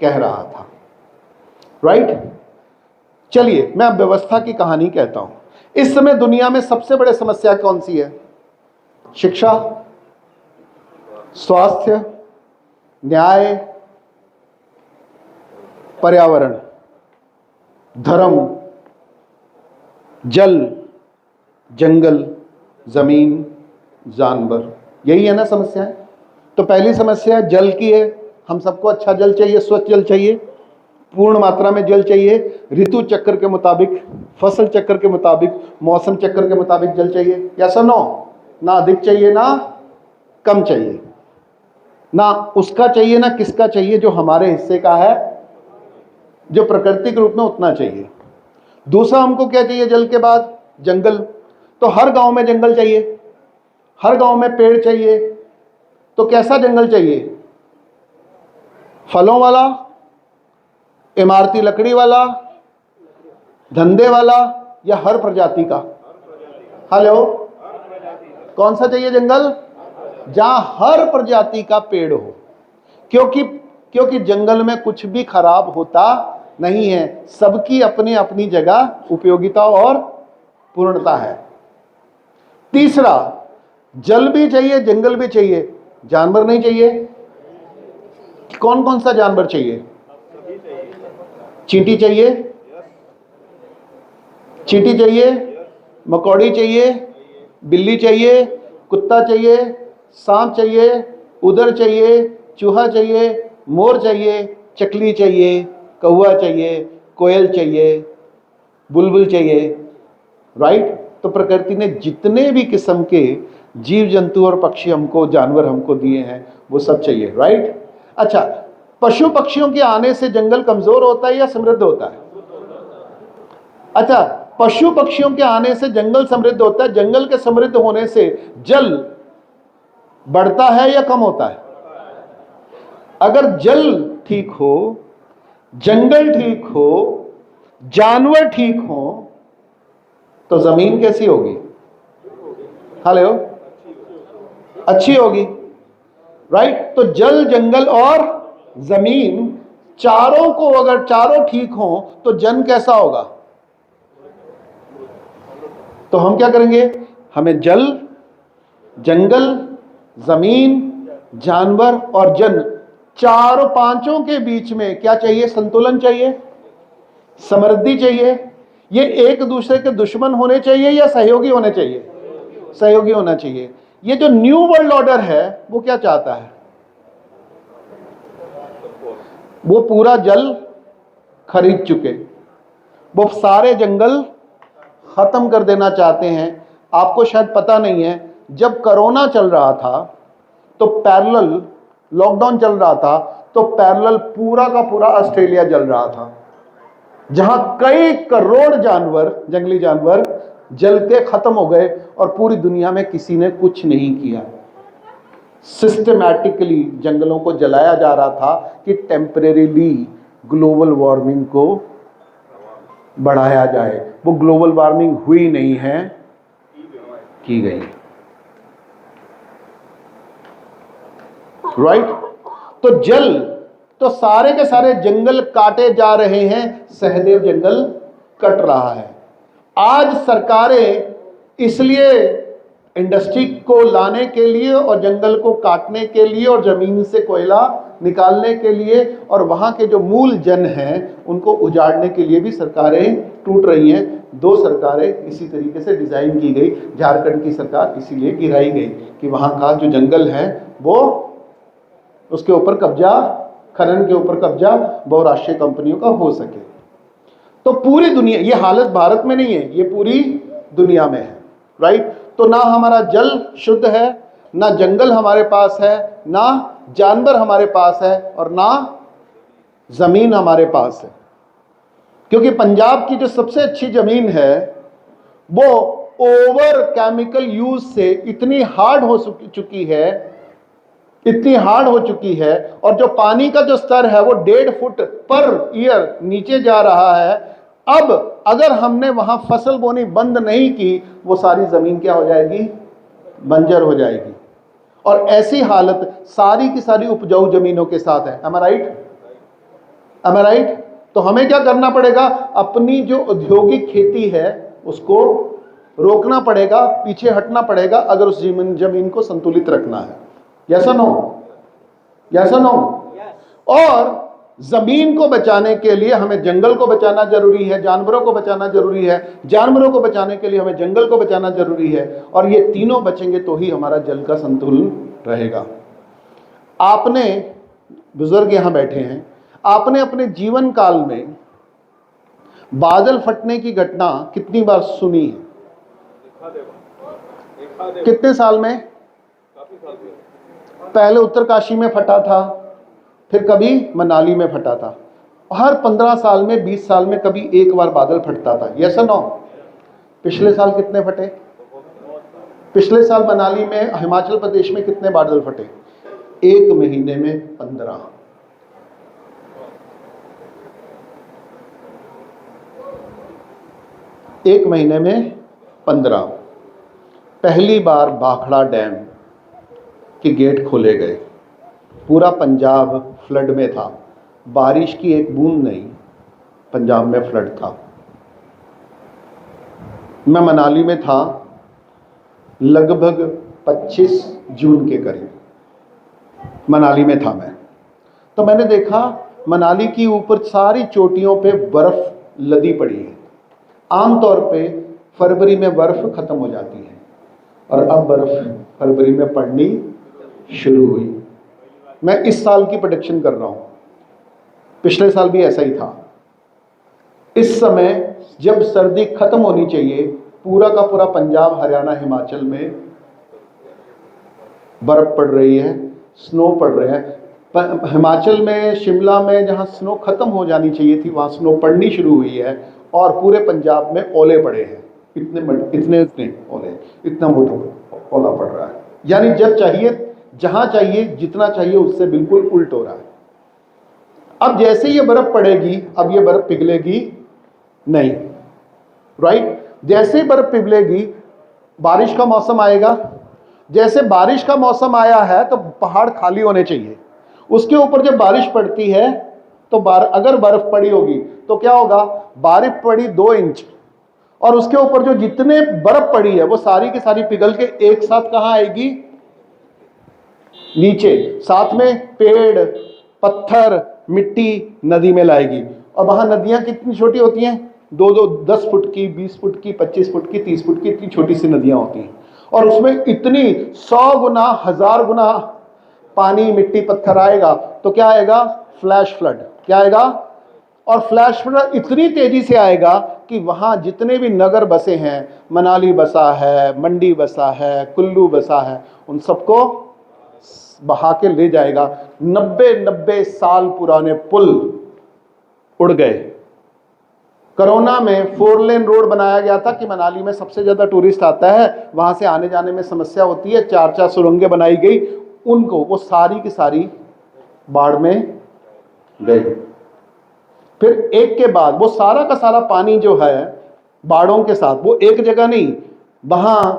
कह रहा था, राइट? चलिए मैं अब व्यवस्था की कहानी कहता हूं। इस समय दुनिया में सबसे बड़ी समस्या कौन सी है? शिक्षा, स्वास्थ्य, न्याय, पर्यावरण, धर्म, जल, जंगल, जमीन, जानवर, यही है ना समस्या है? तो पहली समस्या जल की है। हम सबको अच्छा जल चाहिए, स्वच्छ जल चाहिए, पूर्ण मात्रा में जल चाहिए, ऋतु चक्र के मुताबिक, फसल चक्र के मुताबिक, मौसम चक्र के मुताबिक जल चाहिए। यस और नो? ना अधिक चाहिए ना कम चाहिए, ना उसका चाहिए ना किसका चाहिए, जो हमारे हिस्से का है, जो प्राकृतिक रूप में उतना चाहिए। दूसरा हमको क्या चाहिए जल के बाद? जंगल। तो हर गांव में जंगल चाहिए, हर गांव में पेड़ चाहिए। तो कैसा जंगल चाहिए? फलों वाला, इमारती लकड़ी वाला, धंधे वाला, या हर प्रजाति का? हेलो, कौन सा चाहिए जंगल? जहां हर प्रजाति का पेड़ हो, क्योंकि जंगल में कुछ भी खराब होता नहीं है, सबकी अपनी अपनी जगह उपयोगिता और पूर्णता है। तीसरा, जल भी चाहिए, जंगल भी चाहिए, जानवर नहीं चाहिए? कौन कौन सा जानवर चाहिए? चींटी चाहिए, चींटी चाहिए, मकौड़ी चाहिए, बिल्ली चाहिए, कुत्ता चाहिए, सांप चाहिए, उदर चाहिए, चूहा चाहिए, मोर चाहिए, चकली चाहिए, कौवा चाहिए, कोयल चाहिए, बुलबुल चाहिए, राइट? तो प्रकृति ने जितने भी किस्म के जीव जंतु और पक्षी हमको, जानवर हमको दिए हैं, वो सब चाहिए, राइट? अच्छा, पशु पक्षियों के आने से जंगल कमजोर होता है या समृद्ध होता है? अच्छा, पशु पक्षियों के आने से जंगल समृद्ध होता है, जंगल के समृद्ध होने से जल बढ़ता है या कम होता है? अगर जल ठीक हो, जंगल ठीक हो, जानवर ठीक हो, तो जमीन कैसी होगी? हेलो, अच्छी होगी, राइट? तो जल, जंगल और जमीन, चारों को अगर चारों ठीक हो तो जन कैसा होगा? तो हम क्या करेंगे? हमें जल, जंगल, जमीन, जानवर और जन, चारों पांचों के बीच में क्या चाहिए? संतुलन चाहिए, समृद्धि चाहिए। ये एक दूसरे के दुश्मन होने चाहिए या सहयोगी होने चाहिए? सहयोगी होना चाहिए। ये जो न्यू वर्ल्ड ऑर्डर है वो क्या चाहता है? वो पूरा जल खरीद चुके, वो सारे जंगल खत्म कर देना चाहते हैं। आपको शायद पता नहीं है, जब कोरोना चल रहा था तो पैरेलल, लॉकडाउन चल रहा था तो पैरेलल पूरा का पूरा ऑस्ट्रेलिया जल रहा था, जहां कई करोड़ जानवर, जंगली जानवर जल के खत्म हो गए और पूरी दुनिया में किसी ने कुछ नहीं किया। सिस्टमैटिकली जंगलों को जलाया जा रहा था कि टेम्परेरीली ग्लोबल वार्मिंग को बढ़ाया जाए। वो ग्लोबल वार्मिंग हुई नहीं है, की गई। राइट? तो जल, तो सारे के सारे जंगल काटे जा रहे हैं, सहदेव जंगल कट रहा है। आज सरकारें इसलिए इंडस्ट्री को लाने के लिए और जंगल को काटने के लिए और जमीन से कोयला निकालने के लिए और वहां के जो मूल जन हैं उनको उजाड़ने के लिए भी सरकारें टूट रही हैं। 2 सरकारें इसी तरीके से डिजाइन की गई। झारखंड की सरकार इसीलिए गिराई गई कि वहां का जो जंगल है वो, उसके ऊपर कब्जा, खनन के ऊपर कब्जा बहुराष्ट्रीय कंपनियों का हो सके। तो पूरी दुनिया, ये हालत भारत में नहीं है, ये पूरी दुनिया में है। राइट? तो ना हमारा जल शुद्ध है, ना जंगल हमारे पास है, ना जानवर हमारे पास है और ना जमीन हमारे पास है। क्योंकि पंजाब की जो सबसे अच्छी जमीन है वो ओवर केमिकल यूज से इतनी हार्ड हो चुकी है, इतनी हार्ड हो चुकी है, और जो पानी का जो स्तर है वो 1.5 फुट पर ईयर नीचे जा रहा है। अब अगर हमने वहां फसल बोनी बंद नहीं की, वो सारी जमीन क्या हो जाएगी? बंजर हो जाएगी। और ऐसी हालत सारी की सारी उपजाऊ जमीनों के साथ है। am I right? am I right? तो हमें क्या करना पड़ेगा? अपनी जो औद्योगिक खेती है उसको रोकना पड़ेगा, पीछे हटना पड़ेगा, अगर उस जमीन को संतुलित रखना है। यस और नो? यस और नो? और जमीन को बचाने के लिए हमें जंगल को बचाना जरूरी है, जानवरों को बचाना जरूरी है, जानवरों को बचाने के लिए हमें जंगल को बचाना जरूरी है, और ये तीनों बचेंगे तो ही हमारा जल का संतुलन रहेगा। आपने, बुजुर्ग यहां बैठे हैं, आपने अपने जीवन काल में बादल फटने की घटना कितनी बार सुनी है? कितने साल में? पहले उत्तरकाशी में फटा था, फिर कभी मनाली में फटा था। हर 15 साल में, 20 साल में कभी एक बार बादल फटता था। यस और नो? पिछले साल कितने फटे? पिछले साल मनाली में, हिमाचल प्रदेश में कितने बादल फटे? 1 महीने में 15। एक महीने में 15। पहली बार भाखड़ा डैम के गेट खोले गए। पूरा पंजाब फ्लड में था, बारिश की एक बूंद नहीं, पंजाब में फ्लड था। मैं मनाली में था लगभग 25 जून के करीब, मनाली में था मैं। तो मैंने देखा मनाली की ऊपर सारी चोटियों पे बर्फ लदी पड़ी है। आमतौर पे फरवरी में बर्फ खत्म हो जाती है और अब बर्फ फरवरी में पड़नी शुरू हुई। मैं इस साल की प्रेडिक्शन कर रहा हूं, पिछले साल भी ऐसा ही था। इस समय जब सर्दी खत्म होनी चाहिए, पूरा का पूरा पंजाब, हरियाणा, हिमाचल में बर्फ पड़ रही है, स्नो पड़ रहे हैं। हिमाचल में, शिमला में जहां स्नो खत्म हो जानी चाहिए थी, वहां स्नो पड़नी शुरू हुई है और पूरे पंजाब में ओले पड़े हैं। इतने ओले, इतना मोटा ओला पड़ रहा है। यानी जब चाहिए, जहां चाहिए, जितना चाहिए उससे बिल्कुल उल्ट हो रहा है। अब जैसे ये बर्फ पड़ेगी, अब ये बर्फ पिघलेगी नहीं। राइट? जैसे बर्फ पिघलेगी बारिश का मौसम आएगा। जैसे बारिश का मौसम आया है तो पहाड़ खाली होने चाहिए। उसके ऊपर जब बारिश पड़ती है तो अगर बर्फ पड़ी होगी तो क्या होगा? बर्फ पड़ी 2 इंच और उसके ऊपर जो जितने बर्फ पड़ी है वो सारी की सारी पिघल के एक साथ कहां आएगी? नीचे। साथ में पेड़, पत्थर, मिट्टी नदी में लाएगी। और वहां नदियां कितनी छोटी होती हैं? 2-2, 10 फुट की, 20 फुट की, 25 फुट की, 30 फुट की, इतनी छोटी सी नदियां होती हैं। और उसमें इतनी 100 गुना, 1000 गुना पानी, मिट्टी, पत्थर आएगा तो क्या आएगा? Flash flood. क्या आएगा? और फ्लैश फ्लड इतनी तेजी से आएगा कि वहां जितने भी नगर बसे हैं, मनाली बसा है, मंडी बसा है, कुल्लू बसा है, उन सबको बहा के ले जाएगा। 90 साल पुराने पुल उड़ गए। कोरोना में 4 लेन रोड बनाया गया था कि मनाली में सबसे ज्यादा टूरिस्ट आता है, वहां से आने जाने में समस्या होती है, 4 सुरंगें बनाई गई, उनको वो सारी की सारी बाढ़ में गई। फिर एक के बाद वो सारा का सारा पानी जो है बाढ़ों के साथ, वो एक जगह नहीं, वहां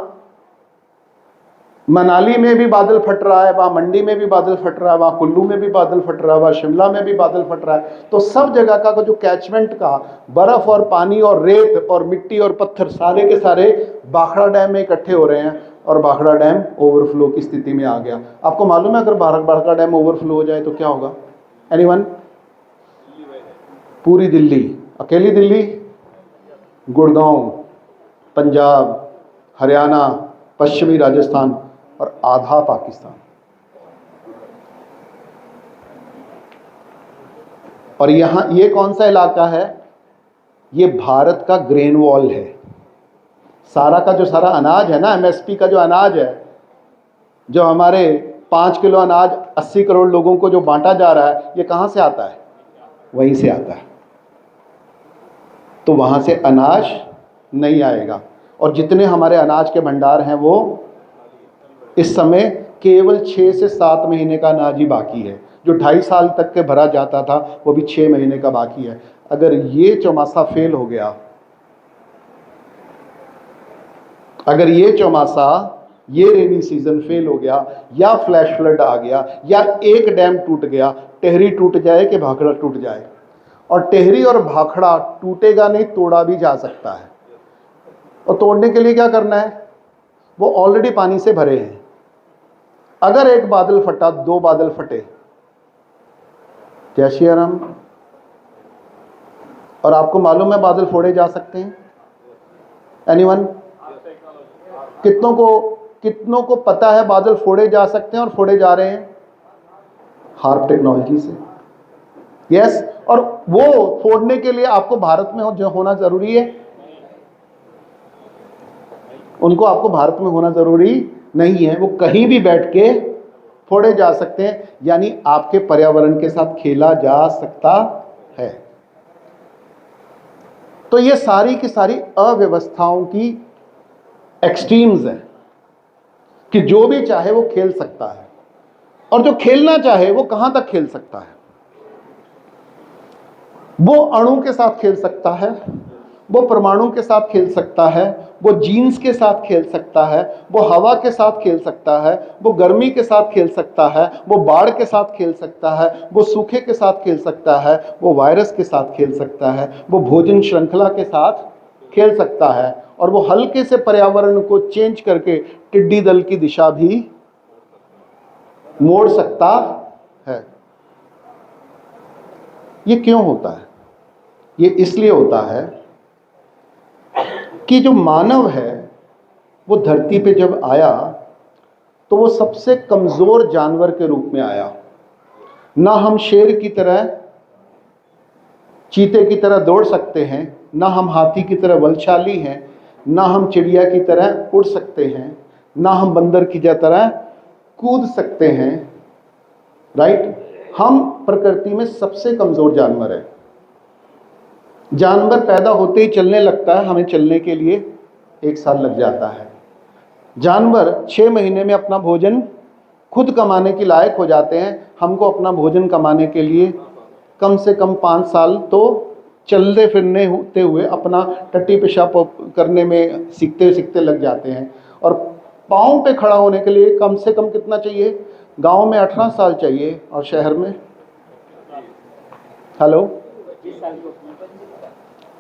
मनाली में भी बादल फट रहा है, वहां मंडी में भी बादल फट रहा है, वहां कुल्लू में भी बादल फट रहा है, वहां शिमला में भी बादल फट रहा है। तो सब जगह का जो कैचमेंट का बर्फ और पानी और रेत और मिट्टी और पत्थर सारे के सारे भाखड़ा डैम में इकट्ठे हो रहे हैं और भाखड़ा डैम ओवरफ्लो की स्थिति में आ गया। आपको मालूम है अगर भाखड़ा डैम ओवरफ्लो हो जाए तो क्या होगा? एनीवन? पूरी दिल्ली, अकेली दिल्ली, गुड़गांव, पंजाब, हरियाणा, पश्चिमी राजस्थान और आधा पाकिस्तान। और यहां ये कौन सा इलाका है? ये भारत का ग्रेन वॉल है। सारा का जो सारा अनाज है ना, एमएसपी का जो अनाज है, जो हमारे 5 किलो अनाज 80 करोड़ लोगों को जो बांटा जा रहा है, ये कहां से आता है? वहीं से आता है। तो वहां से अनाज नहीं आएगा। और जितने हमारे अनाज के भंडार हैं वो इस समय केवल 6 से 7 महीने का अनाज ही बाकी है। जो 2.5 साल तक के भरा जाता था वो भी 6 महीने का बाकी है। अगर ये चौमासा फेल हो गया, अगर ये चौमासा, ये रेनी सीजन फेल हो गया, या फ्लैश फ्लड आ गया, या एक डैम टूट गया, टेहरी टूट जाए कि भाखड़ा टूट जाए, और टेहरी और भाखड़ा टूटेगा नहीं, तोड़ा भी जा सकता है। और तोड़ने के लिए क्या करना है? वो ऑलरेडी पानी से भरे हैं। अगर एक बादल फटा, 2 बादल फटे, जय श्री राम। और आपको मालूम है बादल फोड़े जा सकते हैं? एनीवन? कितनों को पता है बादल फोड़े जा सकते हैं और फोड़े जा रहे हैं? हार्प टेक्नोलॉजी से। यस। और वो फोड़ने के लिए आपको भारत में होना जरूरी है? उनको आपको भारत में होना जरूरी नहीं है, वो कहीं भी बैठ के फोड़े जा सकते हैं। यानी आपके पर्यावरण के साथ खेला जा सकता है। तो ये सारी की सारी अव्यवस्थाओं की एक्सट्रीम्स हैं कि जो भी चाहे वो खेल सकता है, और जो खेलना चाहे वो कहां तक खेल सकता है। वो अणु के साथ खेल सकता है, वो परमाणु के साथ खेल सकता है, वो जीन्स के साथ खेल सकता है, वो हवा के साथ खेल सकता है, वो गर्मी के साथ खेल सकता है, वो बाढ़ के साथ खेल सकता है, वो सूखे के साथ खेल सकता है, वो वायरस के साथ खेल सकता है, वो भोजन श्रृंखला के साथ खेल सकता है, और वो हल्के से पर्यावरण को चेंज करके टिड्डी दल की दिशा भी मोड़ सकता है। ये क्यों होता है? ये इसलिए होता है कि जो मानव है वो धरती पे जब आया तो वो सबसे कमजोर जानवर के रूप में आया। ना हम शेर की तरह, चीते की तरह दौड़ सकते हैं, ना हम हाथी की तरह बलशाली हैं, ना हम चिड़िया की तरह उड़ सकते हैं, ना हम बंदर की तरह कूद सकते हैं। राइट? हम प्रकृति में सबसे कमजोर जानवर है। जानवर पैदा होते ही चलने लगता है, हमें चलने के लिए 1 साल लग जाता है। जानवर 6 महीने में अपना भोजन खुद कमाने के लायक हो जाते हैं। हमको अपना भोजन कमाने के लिए कम से कम 5 साल तो चलते फिरने होते हुए अपना टट्टी पेशाब करने में सीखते सीखते लग जाते हैं। और पाँव पे खड़ा होने के लिए कम से कम कितना चाहिए? गांव में 18 साल चाहिए, और शहर में हेलो,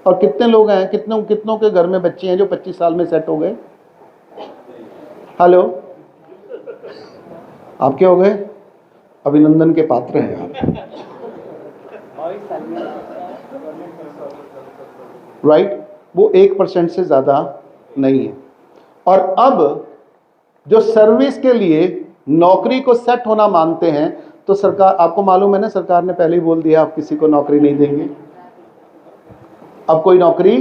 और कितने लोग हैं, कितनों के घर में बच्चे हैं जो 25 साल में सेट हो गए? हेलो, आप क्या हो गए? अभिनंदन के पात्र हैं आप। राइट? वो 1% से ज्यादा नहीं है। और अब जो सर्विस के लिए नौकरी को सेट होना मानते हैं, तो सरकार, आपको मालूम है ना, सरकार ने पहले ही बोल दिया आप किसी को नौकरी नहीं देंगे। अब कोई नौकरी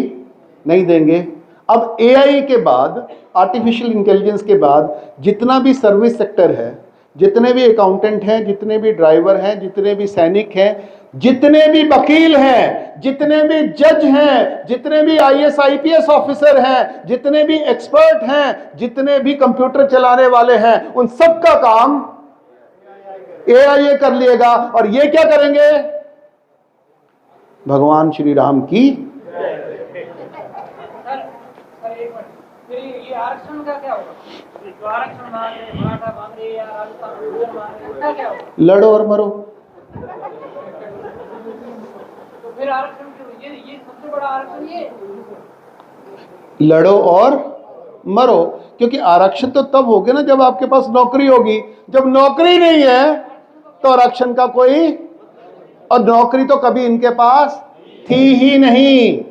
नहीं देंगे। अब एआई के बाद, आर्टिफिशियल इंटेलिजेंस के बाद जितना भी सर्विस सेक्टर है, जितने भी अकाउंटेंट हैं, जितने भी ड्राइवर हैं, जितने भी सैनिक हैं, जितने भी वकील हैं, जितने भी जज हैं, जितने भी आईएएस आईपीएस ऑफिसर हैं, जितने भी एक्सपर्ट हैं, जितने भी कंप्यूटर चलाने वाले हैं, उन सबका काम एआई कर लेगा। और ये क्या करेंगे? भगवान श्री राम की। ये आरक्षण का क्या होगा? जो आरक्षण मांग रहे, मराठा मांग रहे या राजस्थान मांग रहे, उसका क्या होगा? लड़ो और मरो। तो फिर आरक्षण ये सबसे बड़ा आरक्षण ये लड़ो और मरो, क्योंकि आरक्षण तो तब होगे ना जब आपके पास नौकरी होगी। जब नौकरी नहीं है तो आरक्षण का कोई, और नौकरी तो कभी इनके पास थी ही नहीं।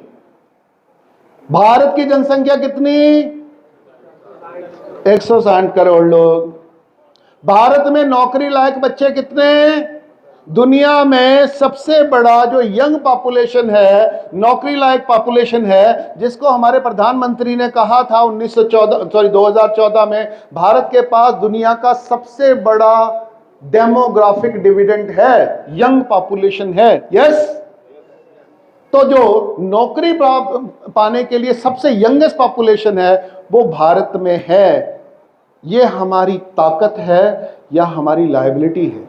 भारत की जनसंख्या कितनी? 160 करोड़ लोग। भारत में नौकरी लायक बच्चे कितने? दुनिया में सबसे बड़ा जो यंग पॉपुलेशन है, नौकरी लायक पॉपुलेशन है, जिसको हमारे प्रधानमंत्री ने कहा था 2014 में, भारत के पास दुनिया का सबसे बड़ा डेमोग्राफिक डिविडेंड है, यंग पॉपुलेशन है। यस, तो जो नौकरी पाने के लिए सबसे यंगेस्ट पॉपुलेशन है वो भारत में है। ये हमारी ताकत है या हमारी लायबिलिटी है?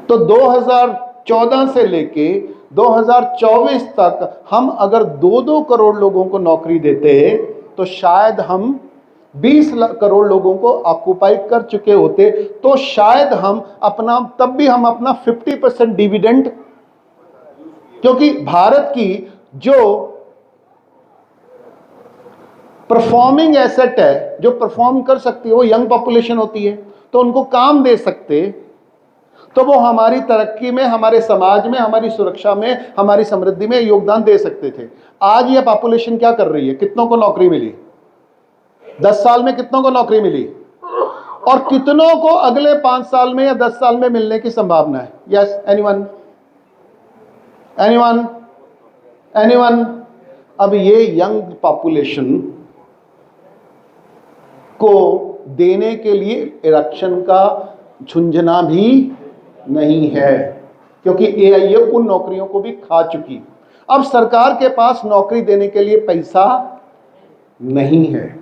तो 2014 से लेके 2024 तक हम अगर 2-2 करोड़ लोगों को नौकरी देते तो शायद हम 20 करोड़ लोगों को ऑक्युपाई कर चुके होते। तो शायद हम अपना, तब भी हम अपना 50% डिविडेंड, क्योंकि भारत की जो परफॉर्मिंग एसेट है, जो परफॉर्म कर सकती है, वो यंग पॉपुलेशन होती है। तो उनको काम दे सकते तो वो हमारी तरक्की में, हमारे समाज में, हमारी सुरक्षा में, हमारी समृद्धि में योगदान दे सकते थे। आज ये पॉपुलेशन क्या कर रही है? कितनों को नौकरी मिली? 10 साल में कितनों को नौकरी मिली? और कितनों को अगले 5 साल में या 10 साल में मिलने की संभावना है? Yes, anyone? एनीवन? एनीवन? अब ये यंग पॉपुलेशन को देने के लिए इलेक्शन का झुंझुना भी नहीं है, क्योंकि एआई उन नौकरियों को भी खा चुकी। अब सरकार के पास नौकरी देने के लिए पैसा नहीं है।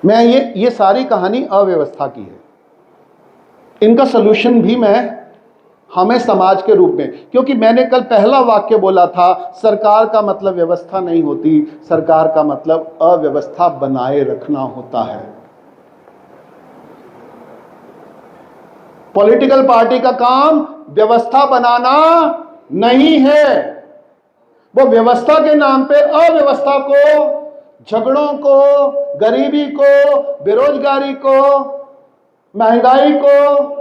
मैं ये सारी कहानी अव्यवस्था की है। इनका सलूशन भी मैं हमें समाज के रूप में, क्योंकि मैंने कल पहला वाक्य बोला था, सरकार का मतलब व्यवस्था नहीं होती, सरकार का मतलब अव्यवस्था बनाए रखना होता है। पॉलिटिकल पार्टी का काम व्यवस्था बनाना नहीं है। वो व्यवस्था के नाम पे अव्यवस्था को, झगड़ों को, गरीबी को, बेरोजगारी को, महंगाई को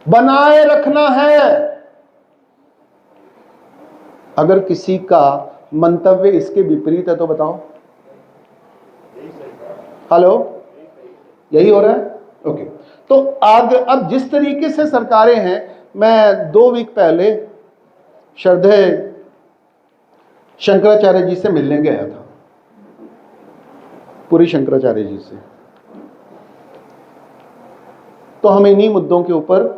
बनाए रखना है। अगर किसी का मंतव्य इसके विपरीत है तो बताओ। हेलो, यही हो रहा है? ओके। तो अब जिस तरीके से सरकारें हैं, मैं 2 वीक पहले श्रद्धेय शंकराचार्य जी से मिलने गया था, पुरी शंकराचार्य जी से। तो हम इन्हीं मुद्दों के ऊपर,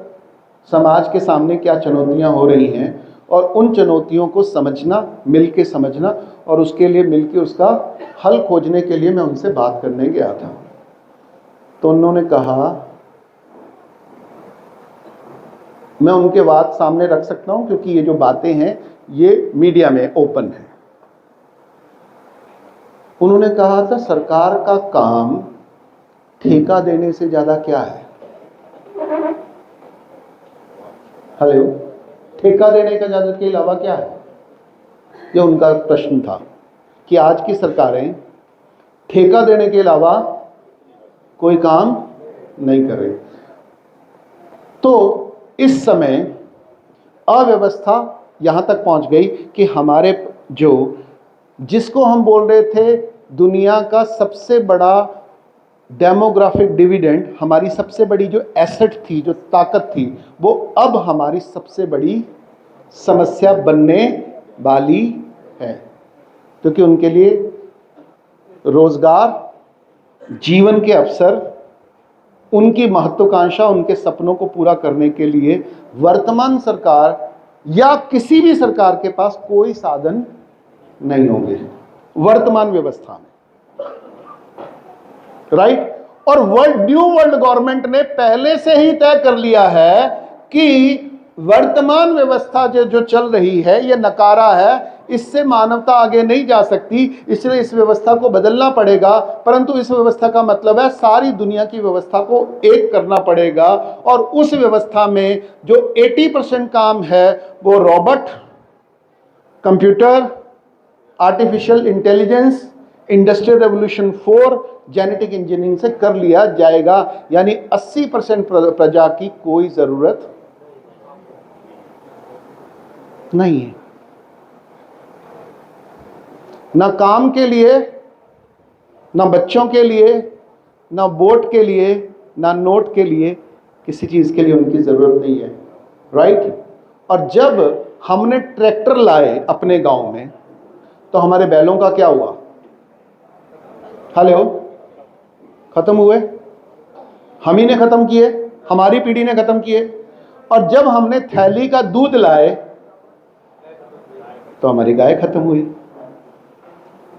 समाज के सामने क्या चुनौतियां हो रही हैं और उन चुनौतियों को समझना, मिलके समझना, और उसके लिए मिलके उसका हल खोजने के लिए मैं उनसे बात करने गया था। तो उन्होंने कहा, मैं उनके बात सामने रख सकता हूं क्योंकि ये जो बातें हैं ये मीडिया में ओपन है। उन्होंने कहा था, सरकार का काम ठेका देने से ज्यादा क्या है? हेलो, ठेका देने का ज्यादा के अलावा क्या है? ये उनका प्रश्न था कि आज की सरकारें ठेका देने के अलावा कोई काम नहीं कर रही। तो इस समय अव्यवस्था यहां तक पहुंच गई कि हमारे जिसको हम बोल रहे थे दुनिया का सबसे बड़ा डेमोग्राफिक डिविडेंड हमारी सबसे बड़ी जो एसेट थी, जो ताकत थी, वो अब हमारी सबसे बड़ी समस्या बनने वाली है, क्योंकि उनके लिए रोजगार, जीवन के अवसर, उनकी महत्वाकांक्षा, उनके सपनों को पूरा करने के लिए वर्तमान सरकार या किसी भी सरकार के पास कोई साधन नहीं होंगे वर्तमान व्यवस्था में, राइट। और न्यू वर्ल्ड गवर्नमेंट ने पहले से ही तय कर लिया है कि वर्तमान व्यवस्था जो चल रही है, ये नकारा है, इससे मानवता आगे नहीं जा सकती, इसलिए इस व्यवस्था को बदलना पड़ेगा। परंतु इस व्यवस्था का मतलब है सारी दुनिया की व्यवस्था को एक करना पड़ेगा, और उस व्यवस्था में जो 80% काम है वो robot, computer, artificial intelligence, industrial revolution 4, genetic engineering से कर लिया जाएगा। यानी 80% प्रजा की कोई जरूरत नहीं है, ना काम के लिए, ना बच्चों के लिए, ना वोट के लिए, ना नोट के लिए, किसी चीज के लिए उनकी जरूरत नहीं है, राइट। और जब हमने ट्रैक्टर लाए अपने गांव में, तो हमारे बैलों का क्या हुआ? हेलो, खत्म हुए, हम ही ने खत्म किए, हमारी पीढ़ी ने खत्म किए। और जब हमने थैली का दूध लाए, तो हमारी गाय खत्म हुई।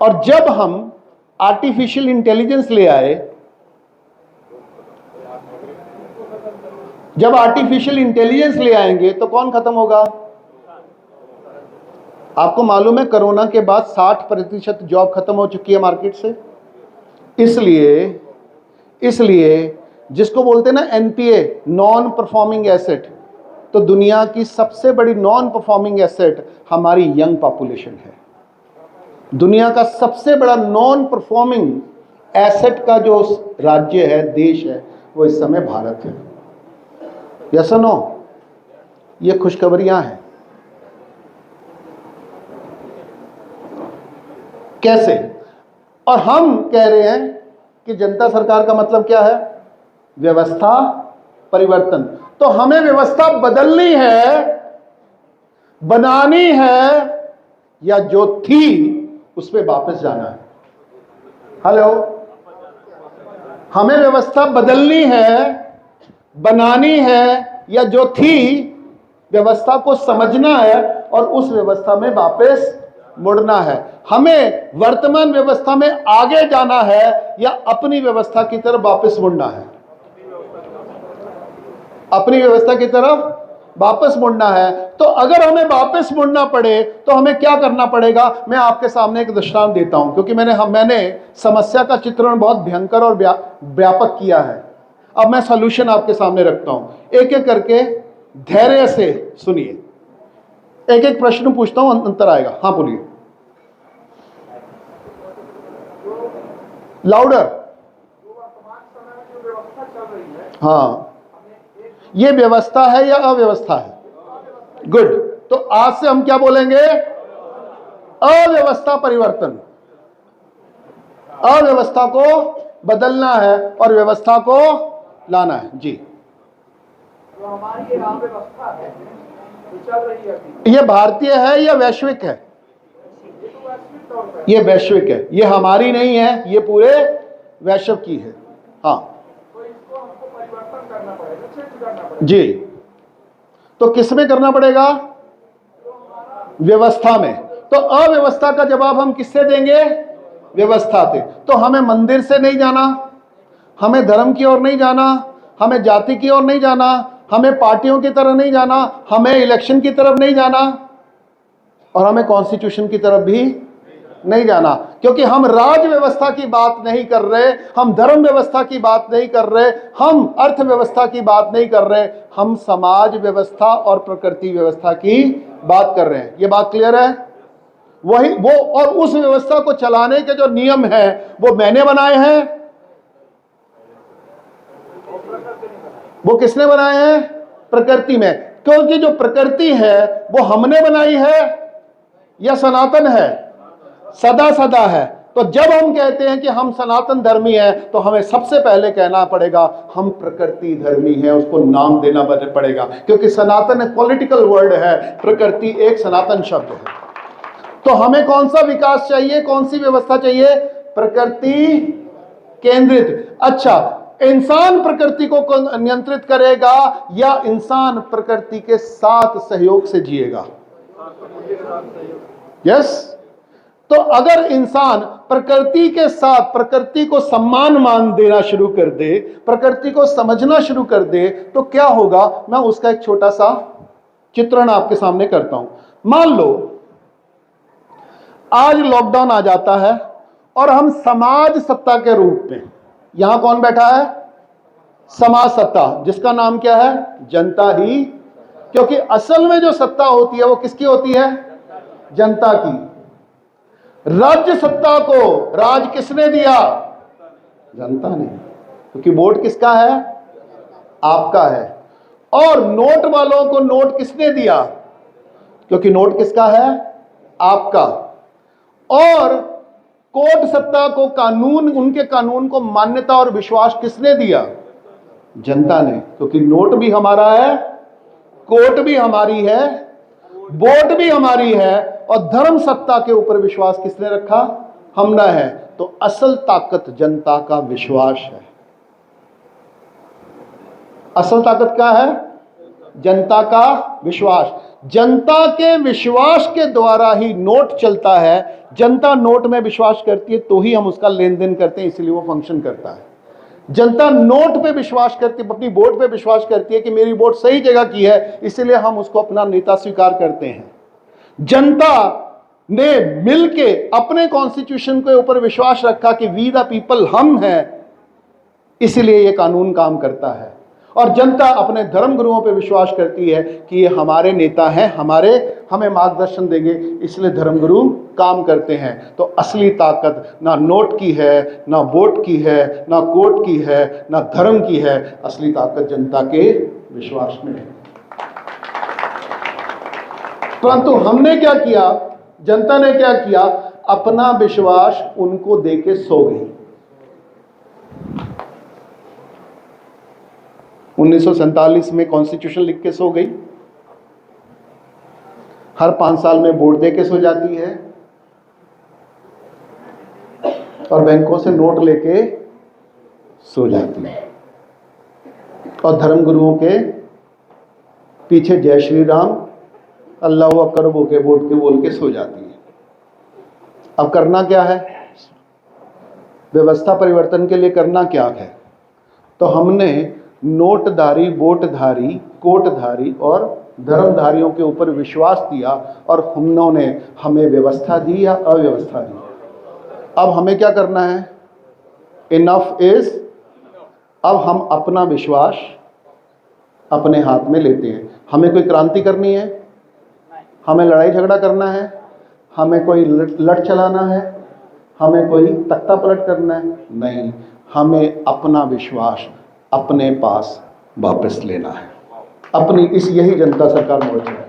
और जब हम आर्टिफिशियल इंटेलिजेंस ले आए, जब आर्टिफिशियल इंटेलिजेंस ले आएंगे तो कौन खत्म होगा? आपको मालूम है कोरोना के बाद 60% जॉब खत्म हो चुकी है मार्केट से। इसलिए जिसको बोलते हैं ना एनपीए, नॉन परफॉर्मिंग एसेट, तो दुनिया की सबसे बड़ी नॉन परफॉर्मिंग एसेट हमारी यंग पॉपुलेशन है। दुनिया का सबसे बड़ा नॉन परफॉर्मिंग एसेट का जो राज्य है, देश है, वो इस समय भारत है। यस और नो? ये खुशखबरियां हैं। कैसे? और हम कह रहे हैं कि जनता सरकार का मतलब क्या है? व्यवस्था परिवर्तन। तो हमें व्यवस्था बदलनी है, बनानी है, या जो थी उस पे वापस जाना है? हेलो, हमें व्यवस्था बदलनी है, बनानी है, या जो थी व्यवस्था को समझना है और उस व्यवस्था में वापस मुड़ना है? हमें वर्तमान व्यवस्था में आगे जाना है या अपनी व्यवस्था की तरफ वापस मुड़ना है? अपनी व्यवस्था की तरफ वापस मुड़ना है। तो अगर हमें वापस मुड़ना पड़े तो हमें क्या करना पड़ेगा? मैं आपके सामने एक दृष्टांत देता हूं, क्योंकि मैंने समस्या का चित्रण बहुत भयंकर और व्यापक किया है। अब मैं सॉल्यूशन आपके सामने रखता हूं। एक एक करके धैर्य से सुनिए, एक एक प्रश्न पूछता हूं, अंतर आएगा। हाँ बोलिए, लाउडर। हाँ, ये व्यवस्था है या अव्यवस्था है? गुड। तो आज से हम क्या बोलेंगे? अव्यवस्था परिवर्तन। अव्यवस्था को बदलना है और व्यवस्था को लाना है। जी, जो हमारी ये व्यवस्था है जो चल रही है अभी, ये भारतीय है या वैश्विक है? ये वैश्विक है, ये हमारी नहीं है, ये पूरे वैश्व की है। हाँ, तो इसको हमको परिवर्तन करना पड़ेगा, चेंज करना पड़ेगा। जी, तो किस में करना पड़ेगा? व्यवस्था में। तो अव्यवस्था का जवाब हम किससे देंगे? व्यवस्था से। तो हमें मंदिर से नहीं जाना, हमें धर्म की ओर नहीं जाना, हमें जाति की ओर नहीं जाना, हमें पार्टियों की तरफ नहीं जाना, हमें इलेक्शन की तरफ नहीं जाना, और हमें कॉन्स्टिट्यूशन की तरफ भी नहीं जाना। क्योंकि हम राज व्यवस्था की बात नहीं कर रहे, हम धर्म व्यवस्था की बात नहीं कर रहे, हम अर्थव्यवस्था की बात नहीं कर रहे, हम समाज व्यवस्था और प्रकृति व्यवस्था की बात कर रहे हैं। ये बात क्लियर है? वही वो, और उस व्यवस्था को चलाने के जो नियम हैं वो मैंने बनाए हैं। वो किसने बनाए हैं? प्रकृति में। क्योंकि जो प्रकृति है वो हमने बनाई है या सनातन है? सदा सदा है। तो जब हम कहते हैं कि हम सनातन धर्मी हैं, तो हमें सबसे पहले कहना पड़ेगा हम प्रकृति धर्मी हैं, उसको नाम देना पड़ेगा, क्योंकि सनातन एक पॉलिटिकल वर्ड है, प्रकृति एक सनातन शब्द है। तो हमें कौन सा विकास चाहिए, कौन सी व्यवस्था चाहिए? प्रकृति केंद्रित। अच्छा, इंसान प्रकृति को नियंत्रित करेगा या इंसान प्रकृति के साथ सहयोग से जिएगा? यस। तो अगर इंसान प्रकृति के साथ प्रकृति को सम्मान मान देना शुरू कर दे, प्रकृति को समझना शुरू कर दे, तो क्या होगा? मैं उसका एक छोटा सा चित्रण आपके सामने करता हूं। मान लो आज लॉकडाउन आ जाता है और हम समाज सत्ता के रूप में, यहां कौन बैठा है? समाज सत्ता, जिसका नाम क्या है? जनता ही। क्योंकि असल में जो सत्ता होती है वो किसकी होती है? जनता की। राज्य सत्ता को राज किसने दिया? जनता ने। क्योंकि वोट किसका है? आपका है। और नोट वालों को नोट किसने दिया? क्योंकि नोट किसका है? आपका। और कोर्ट सत्ता को कानून, उनके कानून को मान्यता और विश्वास किसने दिया? जनता ने। क्योंकि नोट भी हमारा है, कोर्ट भी हमारी है, वोट भी हमारी है, और धर्म सत्ता के ऊपर विश्वास किसने रखा? हमने है। तो असल ताकत जनता का विश्वास है। असल ताकत क्या है? जनता का विश्वास। जनता के विश्वास के द्वारा ही नोट चलता है। जनता नोट में विश्वास करती है तो ही हम उसका लेन देन करते हैं, इसलिए वो फंक्शन करता है। जनता नोट पे विश्वास करती है, अपनी वोट पे विश्वास करती है कि मेरी वोट सही जगह की है, इसलिए हम उसको अपना नेता स्वीकार करते हैं। जनता ने मिलके अपने कॉन्स्टिट्यूशन के ऊपर विश्वास रखा कि वी द पीपल हम हैं, इसलिए ये कानून काम करता है। और जनता अपने धर्म गुरुओं पे विश्वास करती है कि ये हमारे नेता हैं, हमें मार्गदर्शन देंगे, इसलिए धर्म गुरु काम करते हैं। तो असली ताकत ना नोट की है, ना वोट की है, ना कोर्ट की है, ना धर्म की है। असली ताकत जनता के विश्वास में है। परंतु हमने क्या किया? जनता ने क्या किया? अपना विश्वास उनको देके सो गई। 1947 में कॉन्स्टिट्यूशन लिख के सो गई, हर 5 साल में वोट दे के सो जाती है, और बैंकों से नोट लेके सो जाती है, और धर्म गुरुओं के पीछे जय श्री राम अल्लाह अकबर बोल के सो जाती है। अब करना क्या है? व्यवस्था परिवर्तन के लिए करना क्या है? तो हमने नोटधारी, वोटधारी, कोटधारी और धर्मधारियों के ऊपर विश्वास दिया, और उन्होंने हमें व्यवस्था दी या अव्यवस्था दी। अब हमें क्या करना है? Enough is. अब हम अपना विश्वास अपने हाथ में लेते हैं। हमें कोई क्रांति करनी है, हमें लड़ाई झगड़ा करना है, हमें कोई लड़ चलाना है, हमें कोई तख्ता पलट करना है? नहीं, हमें अपना विश्वास अपने पास वापस लेना है। अपनी यही जनता सरकार मोर्चा है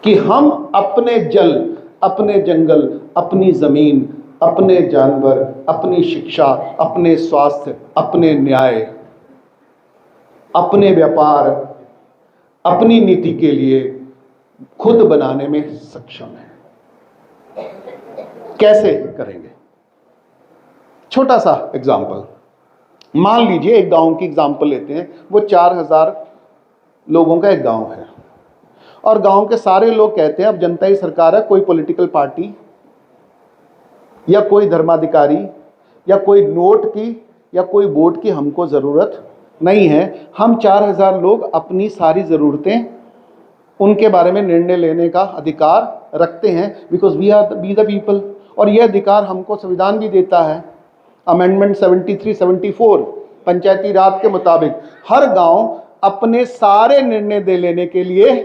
कि हम अपने जल, अपने जंगल, अपनी जमीन, अपने जानवर, अपनी शिक्षा, अपने स्वास्थ्य, अपने न्याय, अपने व्यापार, अपनी नीति के लिए खुद बनाने में सक्षम है। कैसे करेंगे? छोटा सा एग्जाम्पल, मान लीजिए एक गांव की एग्जाम्पल लेते हैं। वो 4000 लोगों का एक गांव है, और गांव के सारे लोग कहते हैं अब जनता ही सरकार है, कोई पॉलिटिकल पार्टी या कोई धर्माधिकारी या कोई नोट की या कोई वोट की हमको ज़रूरत नहीं है। हम 4000 लोग अपनी सारी ज़रूरतें, उनके बारे में निर्णय लेने का अधिकार रखते हैं, बिकॉज वी द पीपल। और यह अधिकार हमको संविधान भी देता है। अमेंडमेंट 73-74 पंचायती राज के मुताबिक हर गांव अपने सारे निर्णय दे लेने के लिए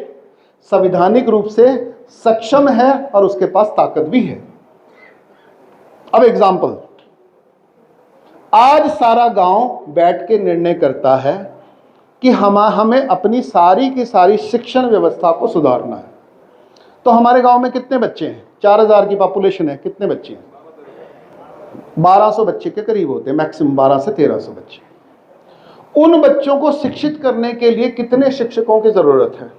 संवैधानिक रूप से सक्षम है, और उसके पास ताकत भी है। अब एग्जाम्पल, आज सारा गांव बैठ के निर्णय करता है कि हमें अपनी सारी की सारी शिक्षण व्यवस्था को सुधारना है। तो हमारे गांव में कितने बच्चे हैं? 4000 की पॉपुलेशन है, कितने बच्चे हैं? 1200 बच्चे के करीब होते हैं, मैक्सिमम 12 से 1300 बच्चे। उन बच्चों को शिक्षित करने के लिए कितने शिक्षकों की जरूरत है?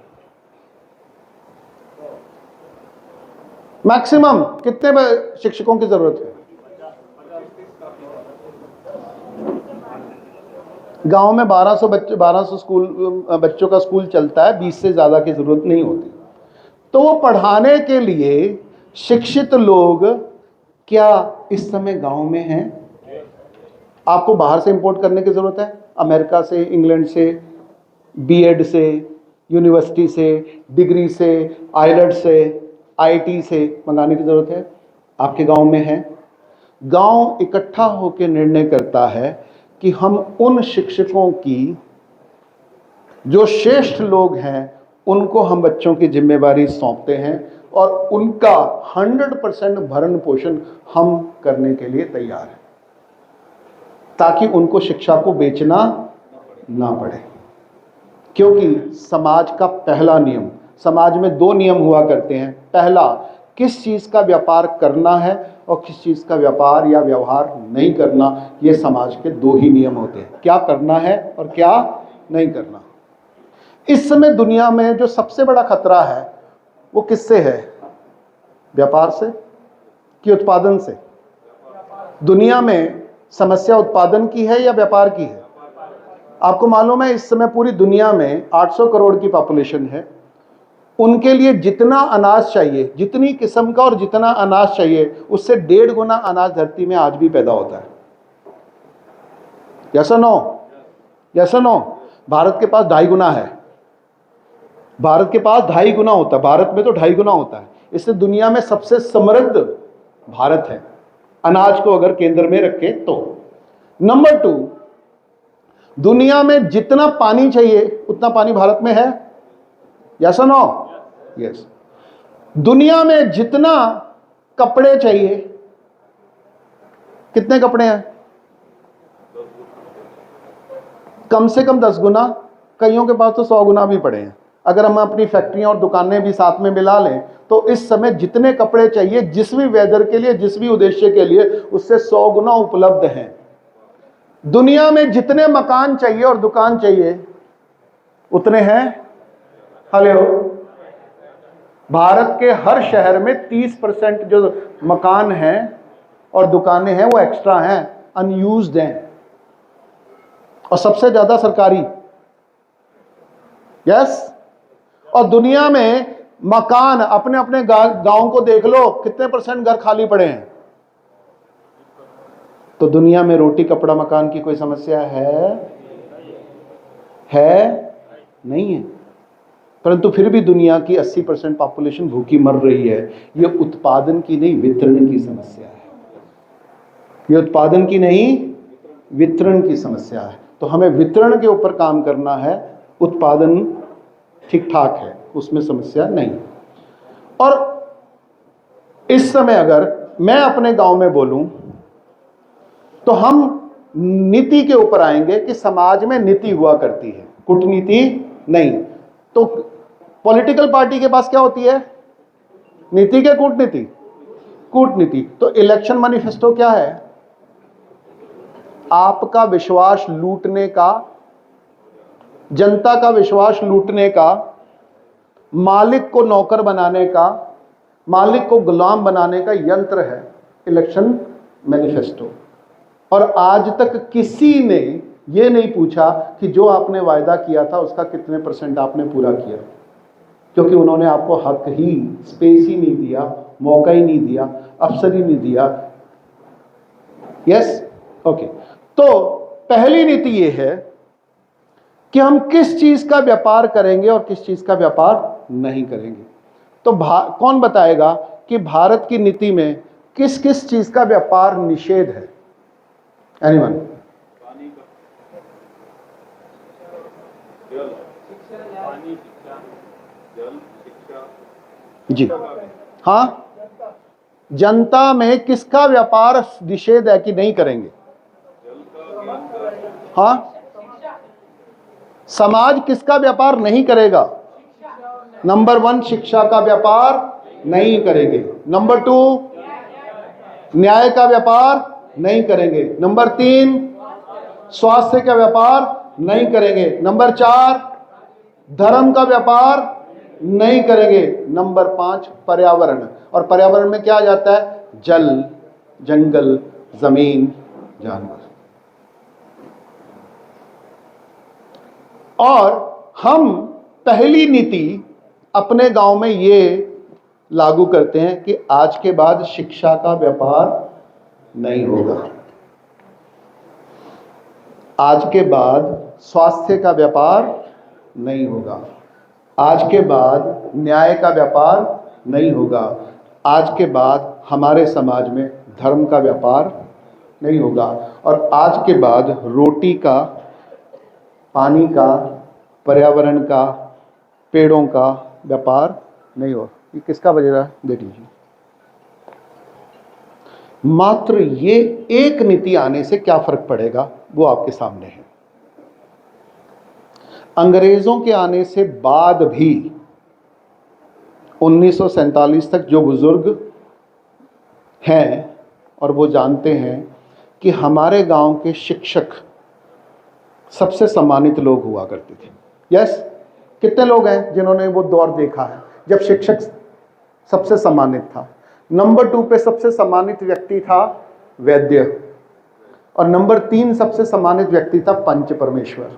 मैक्सिमम कितने शिक्षकों की जरूरत है? गांव में 1200 बच्चों का स्कूल चलता है, 20 से ज्यादा की जरूरत नहीं होती। तो वो पढ़ाने के लिए शिक्षित लोग क्या इस समय गांव में हैं? आपको बाहर से इंपोर्ट करने की जरूरत है? अमेरिका से, इंग्लैंड से, बीएड से, यूनिवर्सिटी से, डिग्री से, आईलेट्स से, आईटी से मंगाने की जरूरत है? आपके गांव में है? गांव इकट्ठा होकर निर्णय करता है कि हम उन शिक्षकों की, जो श्रेष्ठ लोग हैं, उनको हम बच्चों की जिम्मेवारी सौंपते हैं और उनका 100% भरण पोषण हम करने के लिए तैयार हैं, ताकि उनको शिक्षा को बेचना ना पड़े। क्योंकि समाज का पहला नियम, समाज में 2 नियम हुआ करते हैं। पहला, किस चीज़ का व्यापार करना है और किस चीज़ का व्यापार या व्यवहार नहीं करना। ये समाज के 2 ही नियम होते हैं, क्या करना है और क्या नहीं करना। इस समय दुनिया में जो सबसे बड़ा खतरा है वो किससे है? व्यापार से कि उत्पादन से? दुनिया में समस्या उत्पादन की है या व्यापार की है? आपको मालूम है इस समय पूरी दुनिया में 800 करोड़ की पॉपुलेशन है। उनके लिए जितना अनाज चाहिए, जितनी किस्म का और जितना अनाज चाहिए, उससे 1.5 गुना अनाज धरती में आज भी पैदा होता है। यस और नो? यस और नो? भारत के पास 2.5 गुना है। भारत के पास 2.5 गुना होता है, भारत में तो 2.5 गुना होता है। इससे दुनिया में सबसे समृद्ध भारत है, अनाज को अगर केंद्र में रखे तो। नंबर 2, दुनिया में जितना पानी चाहिए उतना पानी भारत में है। यस और नो? यस। दुनिया में जितना कपड़े चाहिए, कितने कपड़े हैं? कम से कम 10 गुना, कईयों के पास तो 100 गुना भी पड़े हैं। अगर हम अपनी फैक्ट्रियां और दुकानें भी साथ में मिला लें तो इस समय जितने कपड़े चाहिए, जिस भी वेदर के लिए, जिस भी उद्देश्य के लिए, उससे 100 गुना उपलब्ध हैं। दुनिया में जितने मकान चाहिए और दुकान चाहिए उतने हैं। हेलो, भारत के हर शहर में 30% जो मकान हैं और दुकानें हैं वो एक्स्ट्रा हैं, अनयूज्ड हैं, और सबसे ज्यादा सरकारी। यस। और दुनिया में मकान, अपने अपने गांव को देख लो, कितने % घर खाली पड़े हैं। तो दुनिया में रोटी कपड़ा मकान की कोई समस्या है नहीं है। परंतु फिर भी दुनिया की 80% पॉपुलेशन भूखी मर रही है। यह उत्पादन की नहीं, वितरण की समस्या है। यह उत्पादन की नहीं, वितरण की समस्या है। तो हमें वितरण के ऊपर काम करना है। उत्पादन ठीक ठाक है, उसमें समस्या नहीं। और इस समय अगर मैं अपने गांव में बोलूं तो हम नीति के ऊपर आएंगे कि समाज में नीति हुआ करती है, कूटनीति नहीं। तो पॉलिटिकल पार्टी के पास क्या होती है? नीति के कूटनीति? कूटनीति। तो इलेक्शन मैनिफेस्टो क्या है? आपका विश्वास लूटने का, जनता का विश्वास लूटने का, मालिक को नौकर बनाने का, मालिक को गुलाम बनाने का यंत्र है इलेक्शन मैनिफेस्टो। और आज तक किसी ने यह नहीं पूछा कि जो आपने वायदा किया था उसका कितने % आपने पूरा किया, क्योंकि उन्होंने आपको हक ही, स्पेस ही नहीं दिया, मौका ही नहीं दिया, अवसर ही नहीं दिया। Yes, okay. तो पहली नीति यह है कि हम किस चीज का व्यापार करेंगे और किस चीज का व्यापार नहीं करेंगे। तो कौन बताएगा कि भारत की नीति में किस किस चीज का व्यापार निषेध है? एनीवन? जी हाँ, जनता में किसका व्यापार निषेध है कि नहीं करेंगे? हाँ, समाज किसका व्यापार नहीं करेगा? नंबर 1, शिक्षा का व्यापार नहीं करेंगे। नंबर 2, न्याय का व्यापार नहीं करेंगे। नंबर 3, स्वास्थ्य का व्यापार नहीं करेंगे। नंबर 4, धर्म का व्यापार नहीं करेंगे। नंबर 5, पर्यावरण। और पर्यावरण में क्या आ जाता है? जल, जंगल, जमीन, जानवर। और हम पहली नीति अपने गांव में ये लागू करते हैं कि आज के बाद शिक्षा का व्यापार नहीं होगा, आज के बाद स्वास्थ्य का व्यापार नहीं होगा, आज के बाद न्याय का व्यापार नहीं होगा, आज के बाद हमारे समाज में धर्म का व्यापार नहीं होगा, और आज के बाद रोटी का, पानी का, पर्यावरण का, पेड़ों का व्यापार नहीं हो। ये किसका बज रहा है? देख लीजिए। मात्र ये एक नीति आने से क्या फर्क पड़ेगा वो आपके सामने है। अंग्रेजों के आने से बाद भी 1947 तक जो बुजुर्ग हैं और वो जानते हैं कि हमारे गांव के शिक्षक सबसे सम्मानित लोग हुआ करते थे। यस, कितने लोग हैं जिन्होंने वो दौर देखा है जब शिक्षक सबसे सम्मानित था? नंबर 2 पे सबसे सम्मानित व्यक्ति था वैद्य, और नंबर 3 सबसे सम्मानित व्यक्ति था पंच परमेश्वर,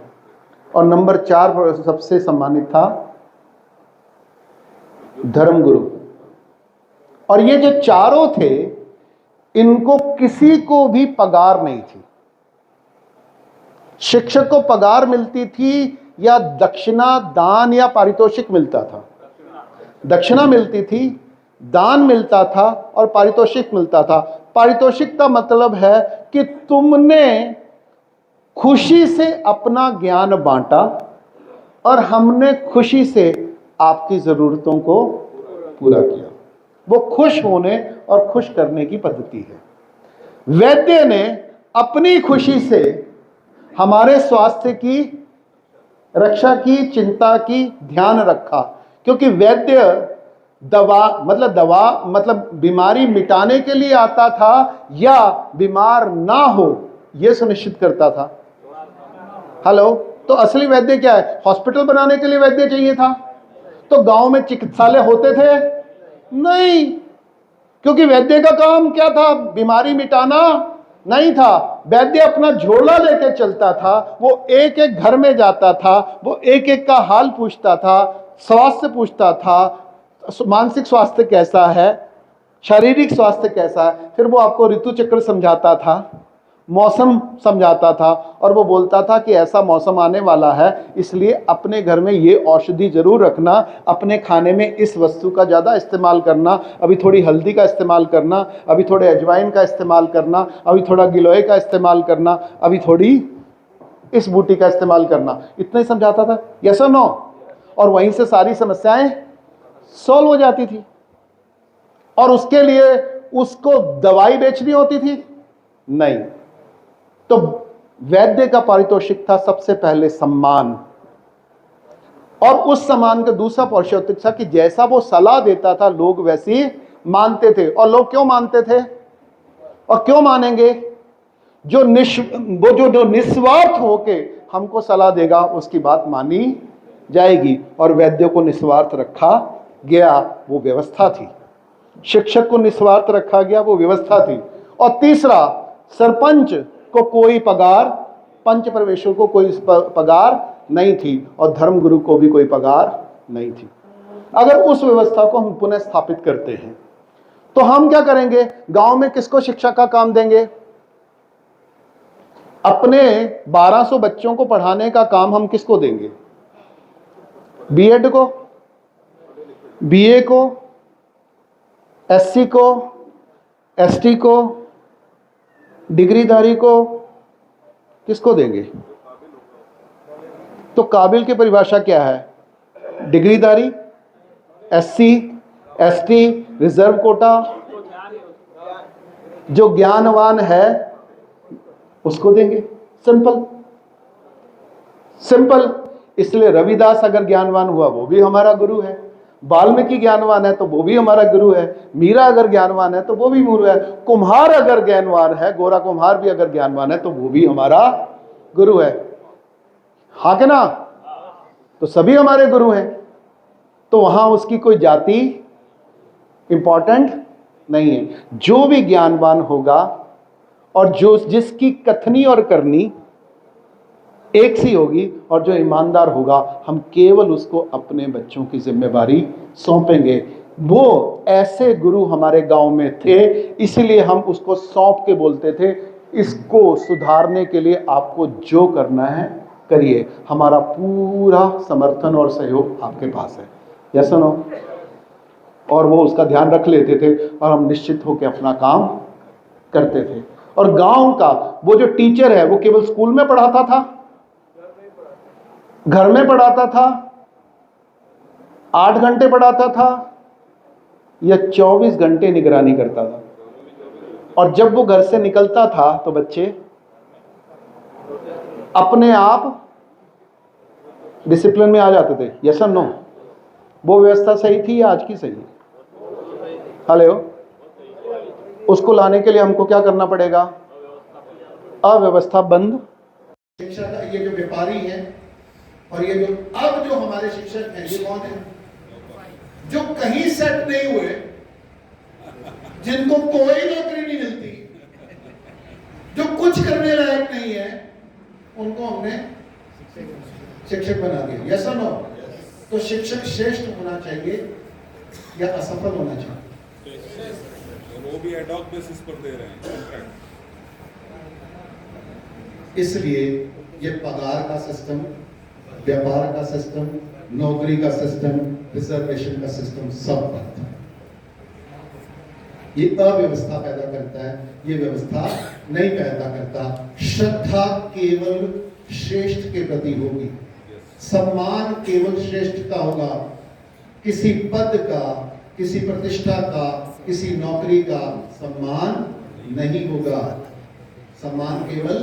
और नंबर 4 सबसे सम्मानित था धर्मगुरु। और ये जो चारों थे, इनको किसी को भी पगार नहीं थी। शिक्षक को पगार मिलती थी या दक्षिणा, दान या पारितोषिक मिलता था? दक्षिणा मिलती थी, दान मिलता था और पारितोषिक मिलता था। पारितोषिक का मतलब है कि तुमने खुशी से अपना ज्ञान बांटा और हमने खुशी से आपकी जरूरतों को पूरा किया। वो खुश होने और खुश करने की पद्धति है। वैद्य ने अपनी खुशी से हमारे स्वास्थ्य की रक्षा की, चिंता की ध्यान रखा, क्योंकि वैद्य दवा मतलब बीमारी मिटाने के लिए आता था या बीमार ना हो यह सुनिश्चित करता था। हेलो, तो असली वैद्य क्या है? हॉस्पिटल बनाने के लिए वैद्य चाहिए था? तो गांव में चिकित्सालय होते थे? नहीं, क्योंकि वैद्य का काम क्या था? बीमारी मिटाना नहीं था। वैद्य अपना झोला लेके चलता था, वो एक एक घर में जाता था, वो एक एक का हाल पूछता था, स्वास्थ्य पूछता था, मानसिक स्वास्थ्य कैसा है, शारीरिक स्वास्थ्य कैसा है, फिर वो आपको ऋतु चक्र समझाता था, मौसम समझाता था, और वो बोलता था कि ऐसा मौसम आने वाला है, इसलिए अपने घर में ये औषधि जरूर रखना, अपने खाने में इस वस्तु का ज़्यादा इस्तेमाल करना, अभी थोड़ी हल्दी का इस्तेमाल करना, अभी थोड़े अजवाइन का इस्तेमाल करना, अभी थोड़ा गिलोय का इस्तेमाल करना, अभी थोड़ी इस बूटी का इस्तेमाल करना। इतना ही समझाता था। यस और नो? और वहीं से सारी समस्याएं सॉल्व हो जाती थी। और उसके लिए उसको दवाई बेचनी होती थी? नहीं। तो वैद्य का पारितोषिक था सबसे पहले सम्मान, और उस सम्मान का दूसरा पारितोषिक था कि जैसा वो सलाह देता था लोग वैसे ही मानते थे। और लोग क्यों मानते थे और क्यों मानेंगे? जो निस्वार्थ होके हमको सलाह देगा उसकी बात मानी जाएगी, और वैद्य को निस्वार्थ रखा गया, वो व्यवस्था थी। शिक्षक को निस्वार्थ रखा गया, वो व्यवस्था थी। और तीसरा, सरपंच को कोई पगार, पंच परमेश्वर को कोई पगार नहीं थी, और धर्मगुरु को भी कोई पगार नहीं थी। अगर उस व्यवस्था को हम पुनः स्थापित करते हैं तो हम क्या करेंगे? गांव में किसको शिक्षा का काम देंगे? अपने 1200 बच्चों को पढ़ाने का काम हम किसको देंगे? बीएड को, बीए को, एससी को, एसटी को, डिग्रीधारी को, किसको देंगे? तो काबिल की परिभाषा क्या है? डिग्रीधारी, एससी, एसटी, रिजर्व कोटा। जो ज्ञानवान है उसको देंगे। Simple simple. इसलिए रविदास अगर ज्ञानवान हुआ वो भी हमारा गुरु है, वाल्मीकि ज्ञानवान है तो वो भी हमारा गुरु है, मीरा अगर ज्ञानवान है तो वो भी गुरु है, कुम्हार अगर ज्ञानवान है, गोरा कुम्हार भी अगर ज्ञानवान है तो वो भी हमारा गुरु है। हाँ के ना? तो सभी हमारे गुरु हैं। तो वहां उसकी कोई जाति इंपॉर्टेंट नहीं है। जो भी ज्ञानवान होगा और जो जिसकी कथनी और करनी एक सी होगी और जो ईमानदार होगा, हम केवल उसको अपने बच्चों की जिम्मेवारी सौंपेंगे। वो ऐसे गुरु हमारे गांव में थे, इसलिए हम उसको सौंप के बोलते थे, इसको सुधारने के लिए आपको जो करना है करिए, हमारा पूरा समर्थन और सहयोग आपके पास है। यस और नो? और वो उसका ध्यान रख लेते थे और हम निश्चित होकर अपना काम करते थे। और गांव का वो जो टीचर है वो केवल स्कूल में पढ़ाता था, घर में पढ़ाता था, 8 घंटे पढ़ाता था, या 24 घंटे निगरानी करता था। और जब वो घर से निकलता था तो बच्चे अपने आप डिसिप्लिन में आ जाते थे। यस और नो? वो व्यवस्था सही थी या आज की सही है? हेलो? उसको लाने के लिए हमको क्या करना पड़ेगा? अव्यवस्था बंद। शिक्षा का ये जो व्यापारी है और ये जो अब जो हमारे शिक्षक हैं, ये कौन है? जो कहीं सेट नहीं हुए, जिनको कोई नौकरी नहीं मिलती, जो कुछ करने लायक नहीं है, उनको हमने शिक्षक बना दिया। यस और नो? तो शिक्षक श्रेष्ठ होना चाहिए या असफल होना चाहिए? वो भी एड हॉक बेसिस पर दे रहे हैं कॉन्ट्रैक्ट। इसलिए ये पगार का सिस्टम, व्यापार का सिस्टम, नौकरी का सिस्टम, रिजर्वेशन का सिस्टम सब बंद है। ये अव्यवस्था पैदा करता है, ये व्यवस्था नहीं पैदा करता। श्रद्धा केवल श्रेष्ठ के प्रति होगी, सम्मान केवल श्रेष्ठ का होगा। किसी पद का, किसी प्रतिष्ठा का, किसी नौकरी का सम्मान नहीं होगा। सम्मान केवल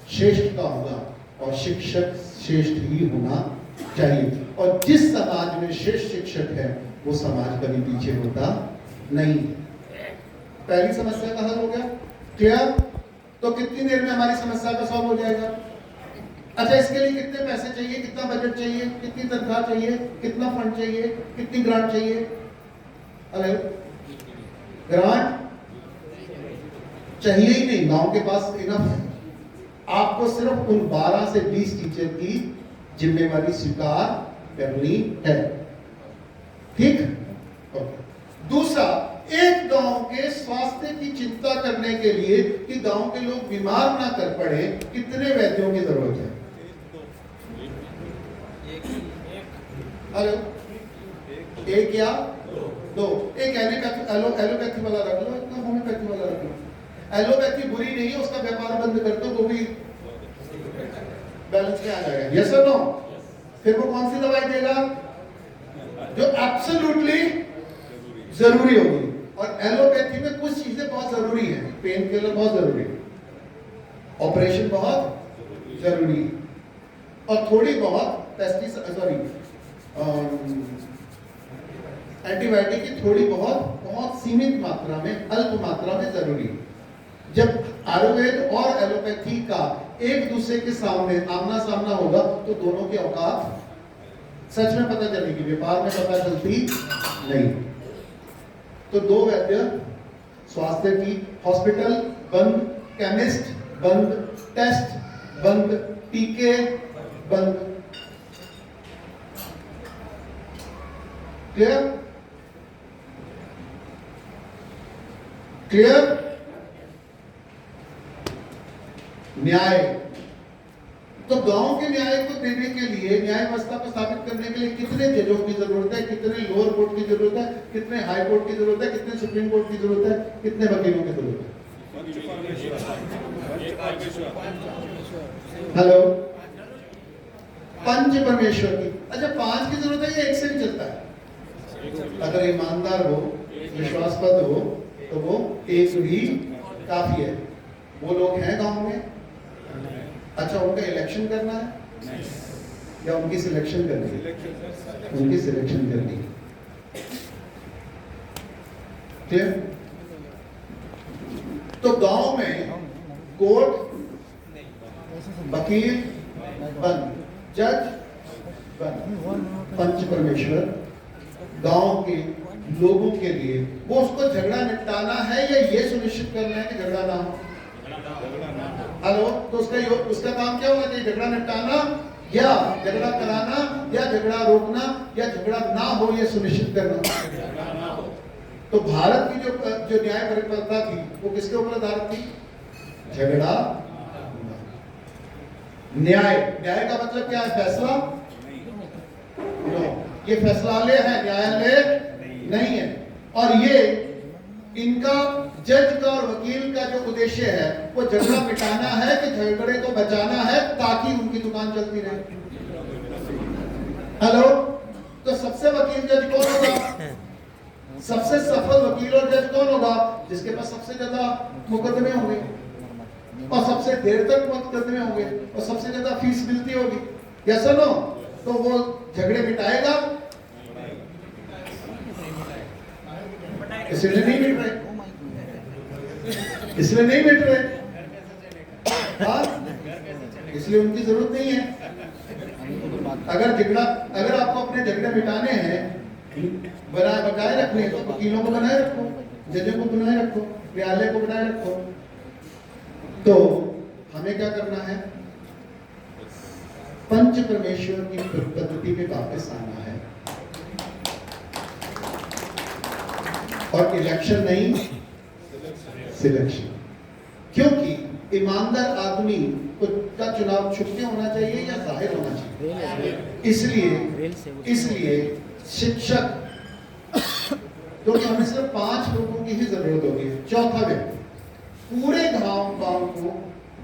श्रेष्ठ का होगा और शिक्षक श्रेष्ठ ही होना चाहिए। और जिस समाज में श्रेष्ठ शिक्षक है वो समाज कभी पीछे होता नहीं। पहली समस्या का हल हो गया, क्लियर? तो कितनी देर में हमारी समस्या का सॉल्व हो जाएगा? अच्छा, इसके लिए कितने पैसे चाहिए, कितना बजट चाहिए, कितनी तनख्वाह चाहिए, कितना फंड चाहिए, कितनी ग्रांट चाहिए? अरे ग्रांट चाहिए ही नहीं, गांव के पास इनफ है। आपको सिर्फ उन 12 से 20 टीचर की जिम्मेवारी स्वीकार करनी है, ठीक? दूसरा, एक गांव के स्वास्थ्य की चिंता करने के लिए कि गांव के लोग बीमार ना कर पड़े, कितने वैद्यों की जरूरत है? हेलो? एक या दो? एक एलोपैथी वाला रख लो, एक होम्योपैथी वाला रख लो। एलोपैथी बुरी नहीं है, उसका व्यापार बंद कर दो, वो भी बैलेंस में आ जाएगा। यस और नो? फिर वो कौन सी दवाई देगा? जो एब्सोल्युटली जरूरी होगी। और एलोपैथी में कुछ चीजें बहुत जरूरी हैं, पेन किलर बहुत जरूरी है, ऑपरेशन बहुत जरूरी है, और थोड़ी बहुत एंटीबायोटिक की थोड़ी बहुत सीमित मात्रा में, अल्प मात्रा में जरूरी है। जब आयुर्वेद और एलोपैथी का एक दूसरे के सामने आमना सामना होगा तो दोनों की औकात सच में पता चलेगी, व्यापार में पता चलती नहीं। तो दो वैद्य, स्वास्थ्य की, हॉस्पिटल बंद, केमिस्ट बंद, टेस्ट बंद, टीके बंद। क्लियर? क्लियर? न्याय, तो गांव के न्याय को देने के लिए, न्याय व्यवस्था को स्थापित करने के लिए कितने जजों की जरूरत है, कितने लोअर कोर्ट की जरूरत है, कितने हाई कोर्ट की जरूरत है, कितने सुप्रीम कोर्ट की जरूरत है, कितने वकीलों की जरूरत है? हेलो? पंच परमेश्वर की। अच्छा, 5 की जरूरत है या 1 से भी चलता है? अगर ईमानदार हो, विश्वासपद हो तो वो 1 भी काफी है। वो लोग हैं गांव में? अच्छा, उनका इलेक्शन करना है या उनकी सिलेक्शन करनी है? उनकी सिलेक्शन करनी है। क्लियर? तो गांव में कोर्ट, वकील बंद, जज बंद, पंच परमेश्वर गांव के लोगों के लिए वो उसको झगड़ा निपटाना है या ये सुनिश्चित करना है कि झगड़ा ना हो। हेलो, तो उसका काम क्या होगा? झगड़ा निपटाना या झगड़ा कराना या झगड़ा रोकना या झगड़ा ना हो ये सुनिश्चित करना। तो भारत की जो न्याय परिपालना थी वो किसके ऊपर आधारित थी? झगड़ा न्याय। न्याय का मतलब क्या है? फैसला। ये फैसलालय है, न्यायालय नहीं है। और ये इनका जज का और वकील का जो उद्देश्य है वो झगड़ा मिटाना है कि झगड़े को बचाना है ताकि उनकी दुकान चलती रहे। हेलो, तो सबसे वकील जज कौन होगा? सबसे सफल वकील और जज कौन होगा? जिसके पास सबसे ज्यादा मुकदमे होंगे और सबसे देर तक मुकदमे होंगे और सबसे ज्यादा फीस मिलती होगी। या सुनो, तो वो झगड़े मिटाएगा? इसलिए नहीं मिट रहे, इसलिए नहीं मिट रहे। हाँ, इसलिए उनकी जरूरत नहीं है। अगर आपको अपने झगड़े मिटाने हैं, बनाए रखने, तो वकीलों को बनाए रखो, जजों को बनाए रखो, न्यायालय को बनाए रखो। तो हमें क्या करना है? पंच परमेश्वर की पद्धति में वापस आना है और इलेक्शन नहीं, सिलेक्शन। क्योंकि ईमानदार आदमी का चुनाव छुपके होना चाहिए या जाहिर होना चाहिए। इसलिए शिक्षक, क्योंकि हमें सिर्फ 5 लोगों की ही जरूरत होगी। चौथा व्यक्ति पूरे गांव को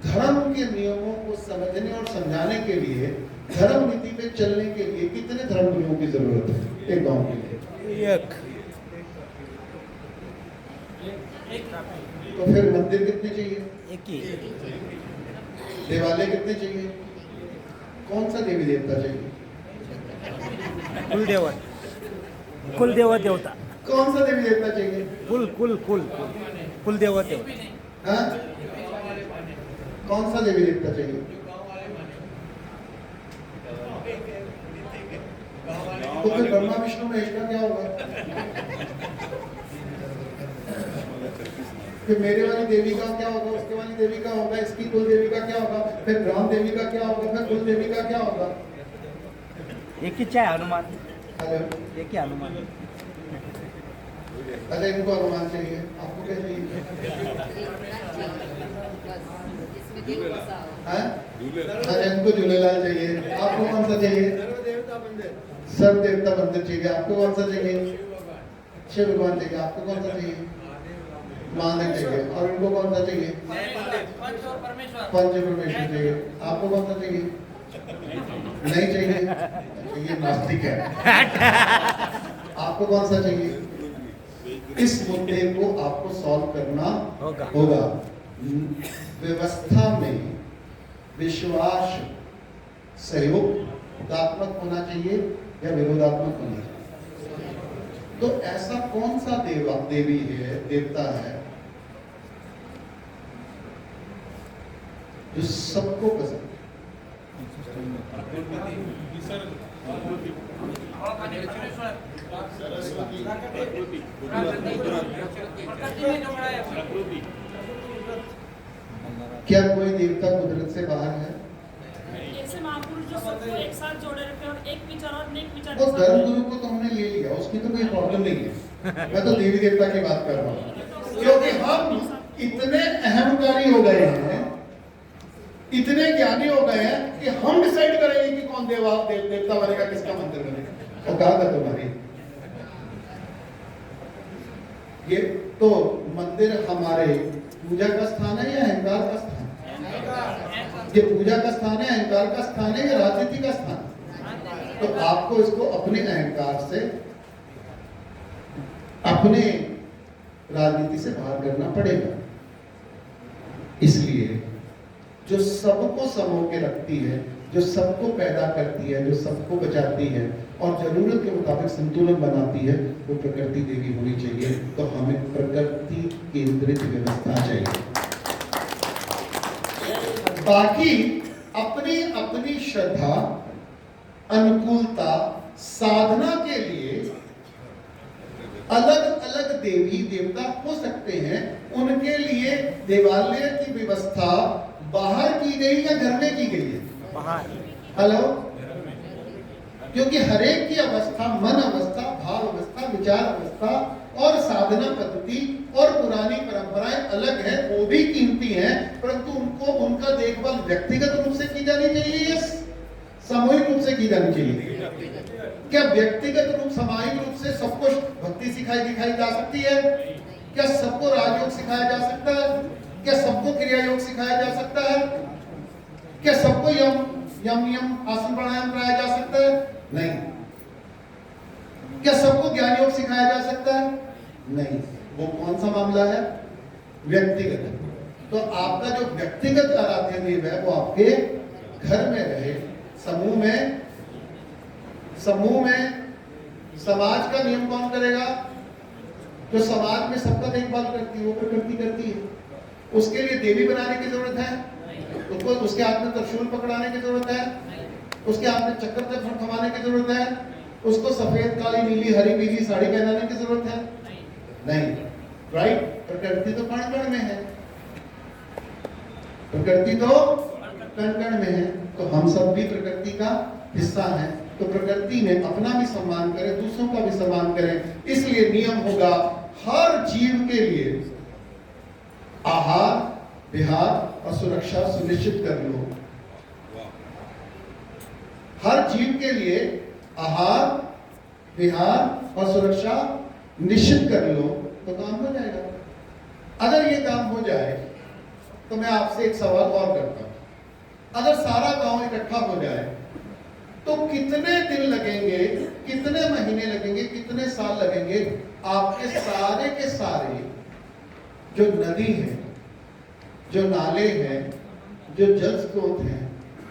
धर्म के नियमों को समझने और समझाने के लिए, धर्म नीति पे चलने के लिए कितने धर्म गुरुओं की जरूरत है एक गांव के लिए? तो फिर मंदिर कितने चाहिए? एक ही। देवालय कितने चाहिए? कौन सा देवी देवता चाहिए? कुल देवता। कौन सा देवी देवता चाहिए? कुल देवता। हाँ? कौन सा देवी देवता चाहिए? तो फिर ब्रह्मा विष्णु महेश का क्या होगा? फिर मेरे वाली देवी का क्या होगा? उसके वाली देवी का होगा? इसकी कुल देवी का क्या होगा? फिर ग्राम देवी का क्या होगा? फिर कुल देवी का क्या होगा? एक ही चाहे हनुमान। हेलो, एक ही हनुमान। अच्छा, इनको हनुमान चाहिए, आपको क्या चाहिए? हाँ? अच्छा, इनको झूलेलाल चाहिए, आपको कौन सा चाहिए? सर्व देवता मंदिर चाहिए, आपको कौन सा चाहिए? शिव भगवान चाहिए, आपको कौन सा चाहिए? महादेव चाहिए। और इनको कौन सा चाहिए? पंच परमेश्वर चाहिए। आपको कौन सा चाहिए? नहीं चाहिए, ये नास्तिक है। आपको कौन सा चाहिए? इस मुद्दे को आपको सॉल्व करना होगा। व्यवस्था में विश्वास सहयोगात्मक होना चाहिए या विरोधात्मक होना चाहिए? तो ऐसा कौन सा देवी है, देवता है जो सबको पसंद है? क्या कोई देवता कुदरत से बाहर है? ऐसे महापुरुष जो सबको एक साथ जोड़े रखे और एक विचार और नेक विचार वो धर्म गुरु को तो हमने ले लिया, उसकी तो कोई प्रॉब्लम नहीं है। मैं तो देवी देवता की बात कर रहा हूँ, क्योंकि हम इतने अहंकारी हो गए हैं, इतने ज्ञानी हो गए हैं कि हम डिसाइड करेंगे कि कौन देवता बनेगा, किसका मंदिर बनेगा। और कहा था तुम्हारी ये तो मंदिर हमारे पूजा का स्थान है या अहंकार का स्थान? ये पूजा का स्थान है, अहंकार का स्थान है या राजनीति का स्थान? तो आपको इसको अपने अहंकार से, अपने राजनीति से बाहर करना पड़ेगा। इसलिए जो सबको समो के रखती है, जो सबको पैदा करती है, जो सबको बचाती है और जरूरत के मुताबिक संतुलन बनाती है, वो प्रकृति देवी होनी चाहिए। तो हमें प्रकृति केंद्रित व्यवस्था चाहिए। बाकी अपनी अपनी श्रद्धा, अनुकूलता, साधना के लिए अलग अलग देवी देवता हो सकते हैं। उनके लिए देवालय की व्यवस्था बाहर की गई या घर में की गई है? बाहर। हेलो, क्योंकि हरेक की अवस्था, मन अवस्था, भाव अवस्था, विचार अवस्था और साधना पद्धति और पुरानी परंपराएं अलग है, वो भी कीमती हैं, परंतु उनको उनका देखभाल व्यक्तिगत रूप से की जानी चाहिए या सामूहिक रूप से की जानी चाहिए? क्या व्यक्तिगत रूप, सामाजिक रूप से सबको भक्ति दिखाई जा सकती है? क्या सबको राजयोग सिखाया जा सकता है? क्या सबको क्रिया योग सिखाया जा सकता है? क्या सबको यम नियम आसन प्राणायाम कराया जा सकता है? नहीं। क्या सबको ज्ञान योग सिखाया जा सकता है? नहीं। वो कौन सा मामला है? व्यक्तिगत। तो आपका जो व्यक्तिगत आराध्य देव है वो आपके घर में रहे, समूह में समाज का नियम कौन करेगा? जो समाज में सबका देखभाल करती है वो प्रकृति करती है। उसके लिए देवी बनाने की जरूरत है? उसको उसके हाथ में त्रिशूल पकड़ाने की जरूरत है? उसके हाथ में चक्कर तक थमाने की जरूरत है? उसको सफेद, काली, नीली, हरी, पीली साड़ी पहनाने की जरूरत है? नहीं। राइट? प्रकृति तो कण कण में है, प्रकृति तो कण कण में है। तो हम सब भी प्रकृति का हिस्सा हैं। तो प्रकृति में अपना भी सम्मान करें, दूसरों का भी सम्मान करें। इसलिए नियम होगा हर जीव के लिए आहार, विहार और सुरक्षा सुनिश्चित कर लो। हर जीव के लिए आहार, विहार और सुरक्षा निश्चित कर लो तो काम हो जाएगा। अगर ये काम हो जाए तो मैं आपसे एक सवाल और करता हूं। अगर सारा गांव इकट्ठा हो जाए तो कितने दिन लगेंगे, कितने महीने लगेंगे, कितने साल लगेंगे आपके सारे के सारे जो नदी है, जो नाले हैं, जो जल स्रोत हैं,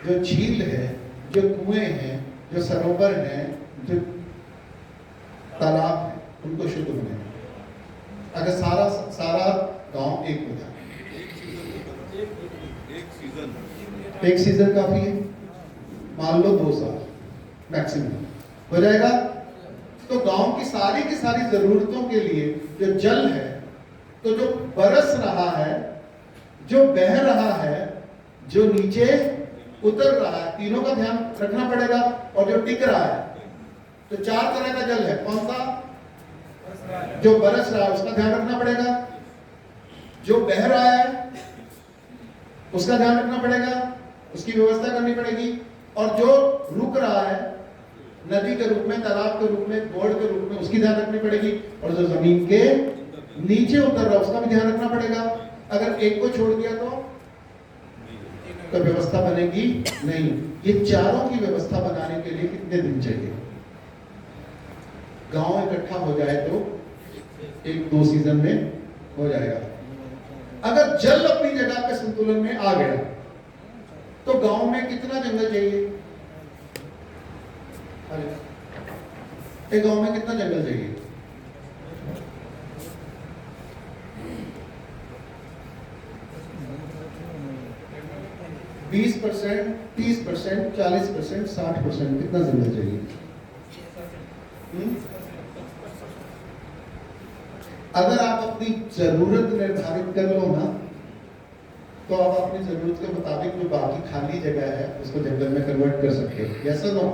जो झील है, जो कुएं हैं, जो सरोवर हैं, जो तालाब है, उनको शुद्ध होने में? अगर सारा गांव एक हो जाए, एक सीजन काफी है, मान लो 2 साल मैक्सिमम हो जाएगा। तो गांव की सारी जरूरतों के लिए जो जल है, तो जो बरस रहा है, जो बह रहा है, जो नीचे उतर रहा है, तीनों का ध्यान रखना पड़ेगा। और जो टिक रहा है, तो 4 तरह का जल है। कौन सा? जो बरस रहा है उसका ध्यान रखना पड़ेगा, जो बह रहा है उसका ध्यान रखना पड़ेगा, उसकी व्यवस्था करनी पड़ेगी, और जो रुक रहा है नदी के रूप में, तालाब के रूप में, गोड़ के रूप में, उसकी ध्यान रखनी पड़ेगी, और जो जमीन के नीचे उतर रहा है उसका भी ध्यान रखना पड़ेगा। अगर एक को छोड़ दिया तो व्यवस्था बनेगी नहीं। ये चारों की व्यवस्था बनाने के लिए कितने दिन चाहिए? गांव इकट्ठा हो जाए तो 1-2 सीजन में हो जाएगा। अगर जल अपनी जगह पे संतुलन में आ गया तो गांव में कितना जंगल चाहिए? एक गांव में कितना जंगल चाहिए? बीस 20%, 30%, 40%, 60%, कितना जंगल चाहिए? अगर आप अपनी जरूरत निर्धारित कर लो ना, तो आप अपनी जरूरत के मुताबिक जो बाकी खाली जगह है उसको जंगल में कन्वर्ट कर सकते हो। यस और नो?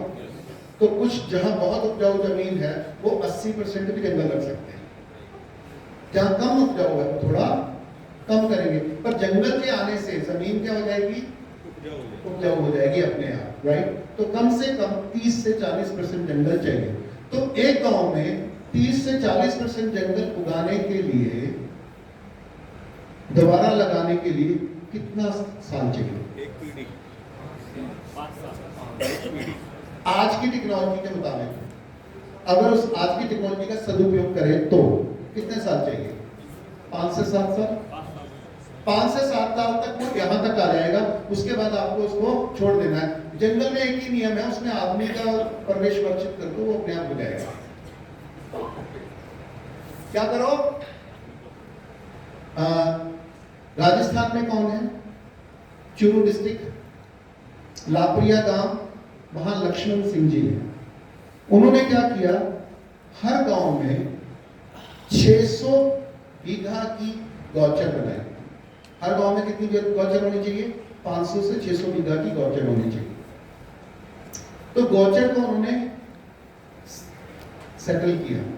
तो कुछ जहां बहुत उपजाऊ जमीन है वो 80% भी जंगल रख सकते हैं। जहां कम उपजाऊ है वो थोड़ा कम करेंगे, पर जंगल के आने से जमीन क्या हो जाएगी? उपजाऊ हो जाएगी अपने आप। राइट? तो कम से कम 30 से 40% जंगल चाहिए। तो एक गांव में 30 से 40% जंगल उगाने के लिए, दोबारा लगाने के लिए कितना साल चाहिए? 1 पीढ़ी। आज की टेक्नोलॉजी के मुताबिक अगर उस आज की टेक्नोलॉजी का सदुपयोग करें तो कितने साल चाहिए? 5 से 7 साल। 5 से 7 साल तक वो यहाँ तक आ जाएगा। उसके बाद आपको उसको छोड़ देना है। जंगल में एक ही नियम है, उसमें आदमी का प्रवेश वर्जित कर दो, वो अपने आप हो जाएगा। क्या करो, राजस्थान में कौन है, चूरू डिस्ट्रिक्ट लापरिया गांव, वहां लक्ष्मण सिंह जी हैं। उन्होंने क्या किया, हर गांव में 600 बीघा की गौचर बनाई। हर गांव में कितनी गौचर होनी चाहिए, 500 से 600 बीघा की गौचर होनी चाहिए। तो गौचर को उन्होंने सेटल किया।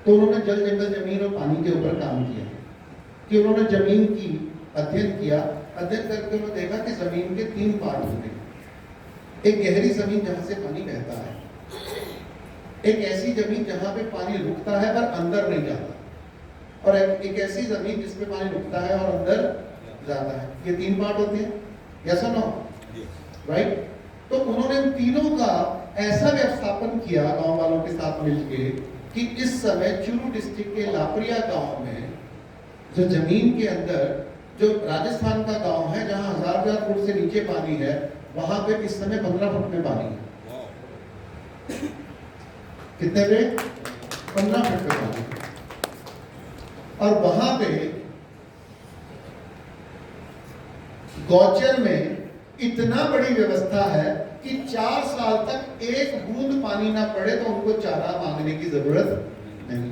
तो उन्होंने जल जंगल जमीन और पानी के ऊपर काम किया कि उन्होंने जमीन की अध्ययन किया। अध्ययन करके उन्होंने देखा कि जमीन के 3 पार्ट होते हैं। एक गहरी जमीन जहां से पानी बहता है, एक ऐसी जमीन जहां पे पानी रुकता है पर अंदर नहीं जाता, और एक ऐसी जमीन जिसमें पानी रुकता है और अंदर जाता है। ये 3 पार्ट होते हैं, यस और नो, राइट। तो उन्होंने इन तीनों का ऐसा व्यवस्थापन किया गांव वालों के साथ मिलके कि इस समय चूरू डिस्ट्रिक्ट के लापरिया गांव में जो जमीन के अंदर, जो राजस्थान का गांव है जहां 1000 फुट से नीचे पानी है, वहां पे इस समय 15 फुट में पानी है। कितने पे, 15 फुट पे पानी। और वहां पे गौचर में इतना बड़ी व्यवस्था है कि 4 साल तक एक बूंद पानी ना पड़े तो उनको चारा मांगने की जरूरत नहीं।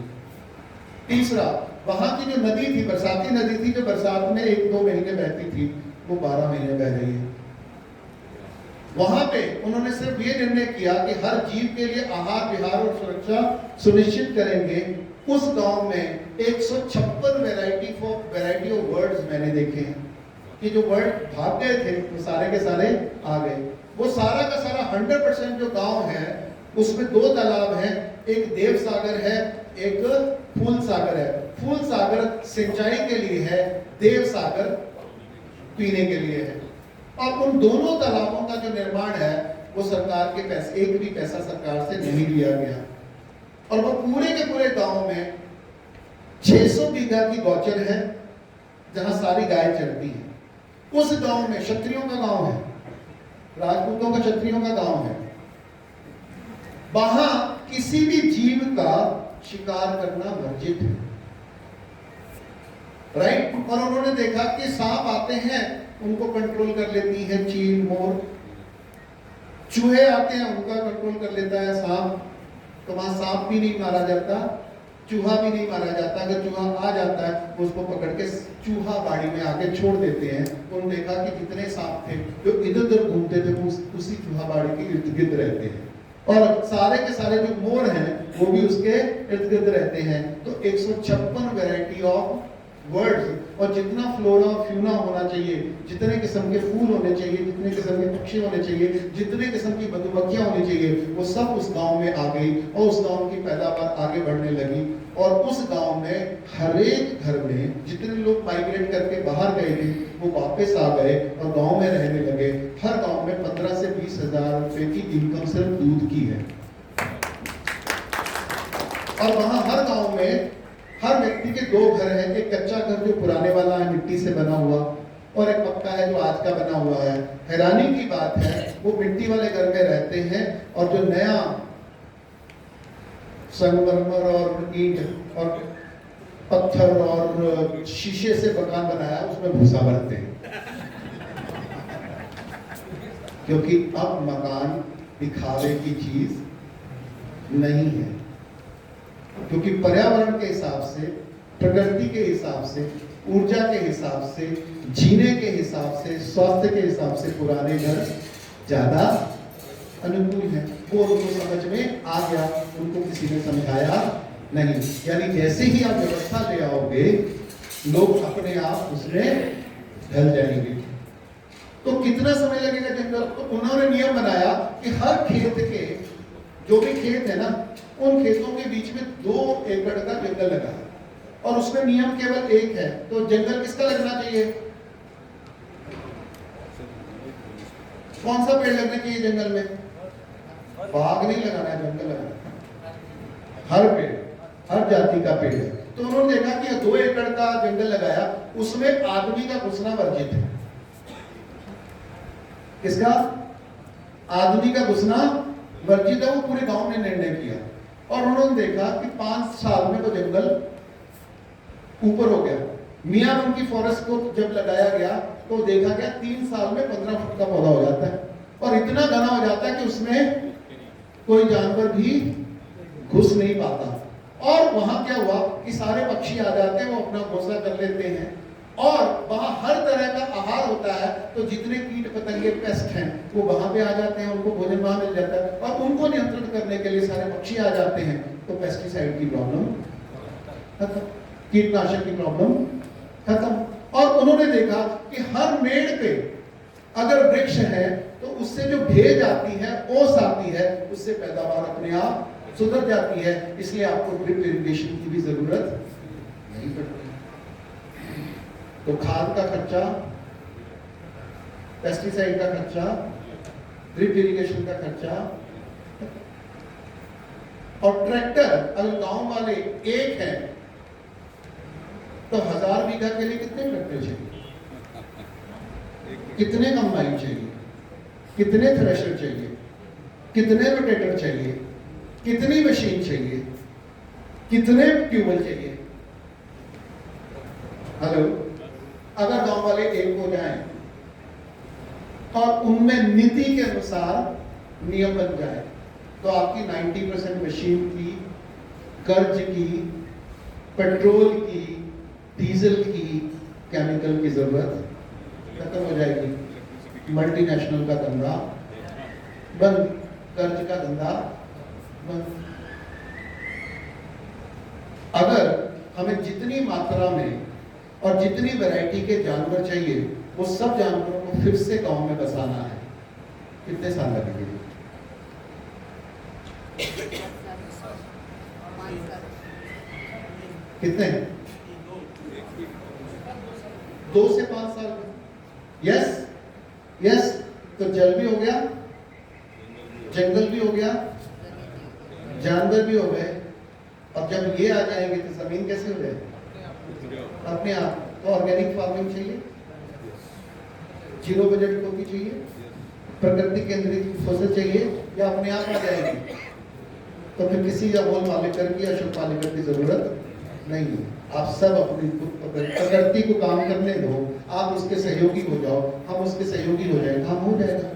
तीसरा, वहां की जो नदी थी, बरसाती नदी थी, जो बरसात में 1-2 महीने बहती थी, वो 12 महीने बह रही है। वहां पे उन्होंने सिर्फ ये निर्णय किया कि हर जीव के लिए आहार विहार और सुरक्षा सुनिश्चित करेंगे। उस गांव में 156 वैरायटी ऑफ वर्ड्स मैंने देखे हैं कि जो वर्ड भाग गए थे वो सारे के सारे आ गए। वो सारा का सारा 100% जो गांव है उसमें 2 तालाब हैं, एक देव सागर है, एक फूल सागर है। फूल सागर सिंचाई के लिए है, देव सागर पीने के लिए है। और उन दोनों तालाबों का जो निर्माण है वो सरकार के पैसे, एक भी पैसा सरकार से नहीं लिया गया। और वो पूरे के पूरे गांव में 600 बीघा की गौचर है जहां सारी गाय चरती है। उस गांव में क्षत्रियों का गांव है, राजपूतों का, क्षत्रियों का गांव है। वहां किसी भी जीव का शिकार करना वर्जित है, राइट। और उन्होंने देखा कि सांप आते हैं उनको कंट्रोल कर लेती है चील, मोर। चूहे आते हैं उनका कंट्रोल कर लेता है सांप। तो वहां सांप भी नहीं मारा जाता, चूहा भी नहीं मारा जाता। अगर चूहा आ जाता है उसको पकड़ के चूहा बाड़ी में आके छोड़ देते हैं। उन्होंने देखा कि जितने सांप थे जो इधर उधर घूमते थे वो उसी चूहा बाड़ी के इर्द गिर्द रहते हैं, और सारे के सारे जो मोर हैं वो भी उसके इर्द गिर्द रहते हैं। तो 156 वैरायटी ऑफ वर्ड्स, और जितना फ्लोरा और फ्यूना होना चाहिए, जितने किस्म के फूल होने चाहिए, जितने किस्म के पक्षी होने चाहिए, जितने किस्म की मधुमक्खियां होनी चाहिए, वो सब उस गांव में आ गई और उस गांव की पैदावार आगे बढ़ने लगी। और उस गांव में हर एक घर में जितने लोग माइग्रेट करके बाहर गए थे वो वापस आ गए और गांव में रहने लगे। हर गांव में 15 से 20 हजार रुपए की इनकम सिर्फ दूध की है। और वहां हर गांव में हर व्यक्ति के 2 घर हैं, एक कच्चा घर जो पुराने वाला है मिट्टी से बना हुआ, और एक पक्का है जो आज का बना हुआ है। हैरानी की बात है वो मिट्टी वाले घर में रहते हैं, और जो नया संगमरमर और ईंट और पत्थर और शीशे से मकान बनाया उसमें भूसा भरते हैं, क्योंकि अब मकान दिखावे की चीज नहीं है। क्योंकि पर्यावरण के हिसाब से, प्रकृति के हिसाब से, ऊर्जा के हिसाब से, जीने के हिसाब से, स्वास्थ्य के हिसाब से पुराने घर ज्यादा अनुकूल है। वो उनको समझ में आ गया, उनको किसी ने समझाया नहीं। यानी जैसे ही आप व्यवस्था ले आओगे लोग अपने आप उसमें ढल जाएंगे। तो कितना समय लगेगा जंगल? तो उन्होंने नियम बनाया कि हर खेत के, जो भी खेत है ना, उन खेतों के बीच में 2 एकड़ का जंगल लगा, और उसमें नियम केवल एक है। तो जंगल किसका लगना चाहिए? कौन सा पेड़ लगना चाहिए जंगल में? बाग नहीं लगाना है, जंगल लगाना है। हर पेड़, हर जाति का पेड़ है। तो उन्होंने देखा कि 2 एकड़ का जंगल लगाया, उसमें आदमी का घुसना वर्जित है। किसका? आदमी का घुसना वर्जित है। वो पूरे गांव ने निर्णय किया, और उन्होंने देखा कि 5 साल में वो जंगल ऊपर हो गया। मियां उनकी फॉरेस्ट को जब लगाया गया तो देखा गया 3 साल में 15 फुट का पौधा हो जाता है और इतना घना हो जाता है कि उसमें कोई जानवर भी घुस नहीं पाता। और वहां क्या हुआ कि सारे पक्षी आ जाते हैं, वो अपना घोंसला कर लेते हैं और वहां हर तरह का आहार होता है, तो जितने कीट पतंगे पेस्ट हैं वो वहां पे आ जाते हैं, उनको भोजन वहां मिल जाता है और उनको नियंत्रित करने के लिए सारे पक्षी आ जाते हैं। तो पेस्टिसाइड की प्रॉब्लम खत्म, कीटनाशक की प्रॉब्लम खत्म। और उन्होंने देखा कि हर मेड़ पे अगर वृक्ष है तो उससे जो भेज आती है, ओस आती है, उससे पैदावार अपने आप सुधर जाती है। इसलिए आपको ड्रिप इरिगेशन की भी जरूरत नहीं पड़ती। तो खाद का खर्चा, पेस्टिसाइड का खर्चा, ड्रिप इरिगेशन का खर्चा। और ट्रैक्टर अगर गांव वाले एक है तो 1000 बीघा के लिए कितने ट्रैक्टर चाहिए, कितने कंबाइन चाहिए, कितने थ्रेशर चाहिए, कितने रोटेटर चाहिए, कितनी मशीन चाहिए, कितने ट्यूबवेल चाहिए। हेलो, अगर गांव वाले एक हो जाएं और उनमें नीति के अनुसार नियम बन जाए तो आपकी 90% मशीन की, कर्ज की, पेट्रोल की, डीजल की, केमिकल की जरूरत खत्म हो जाएगी। मल्टीनेशनल का धंधा बंद, कर्ज का धंधा बंद। अगर हमें जितनी मात्रा में और जितनी वैरायटी के जानवर चाहिए वो सब जानवरों को फिर से गांव में बसाना है, कितने साल लगेंगे? कितने? 2 से 5 साल। Yes yes. तो जल भी हो गया, जंगल भी हो गया, जानवर भी हो गए, और जब ये आ जाएंगे तो जमीन कैसे हो जाएगी? अपने आप। तो ऑर्गेनिक फार्मिंग चाहिए, जीरो बजट कॉपी चाहिए, प्रकृति केंद्रित फसल चाहिए, या अपने आप आ जाएगी? तो फिर किसी अमोल पालेकर की, अशोक पालेकर की जरूरत नहीं है। आप सब अपनी प्रकृति को काम करने दो, आप उसके सहयोगी हो जाओ, हम उसके सहयोगी हो जाए, काम हो जाएगा।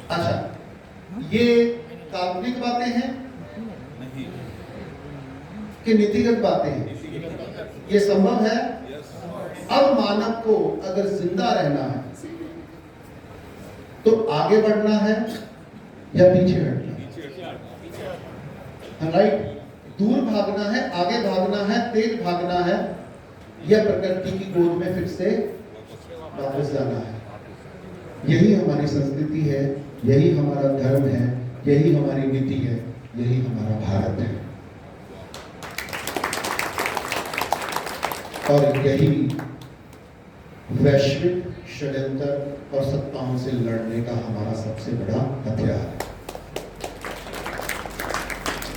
अच्छा, ये काल्पनिक बातें हैं कि नीतिगत बातें हैं? ये संभव है। अब मानव को अगर जिंदा रहना है तो आगे बढ़ना है या पीछे हटना है? राइट। दूर भागना है, आगे भागना है, तेज भागना है, या प्रकृति की गोद में फिर से वापस जाना है? यही हमारी संस्कृति है, यही हमारा धर्म है, यही हमारी नीति है, यही हमारा भारत है। और यही वैश्विक षड्यंत्र और सत्ताओं से लड़ने का हमारा सबसे बड़ा हथियार है।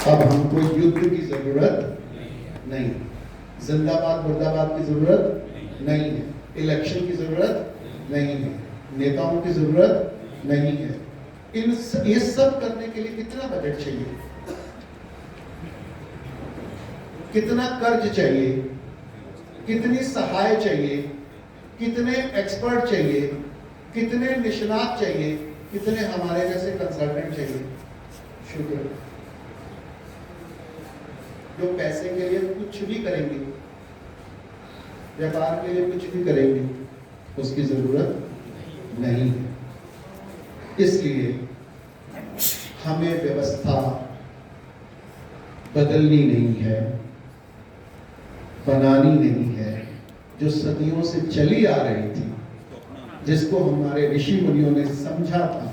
अब हमको युद्ध की जरूरत नहीं, जिंदाबाद मुर्दाबाद की जरूरत नहीं है, इलेक्शन की जरूरत नहीं है, नेताओं की जरूरत नहीं है। ये सब करने के लिए कितना बजट चाहिए, कितना कर्ज चाहिए, कितनी सहाय चाहिए, कितने एक्सपर्ट चाहिए, कितने निष्णात चाहिए, कितने हमारे जैसे कंसल्टेंट चाहिए? शुक्र, जो पैसे के लिए कुछ भी करेंगे, व्यापार के लिए कुछ भी करेंगे, उसकी जरूरत नहीं है। इसलिए हमें व्यवस्था बदलनी नहीं है, बनानी नहीं है। जो सदियों से चली आ रही थी, जिसको हमारे ऋषि मुनियों ने समझा था,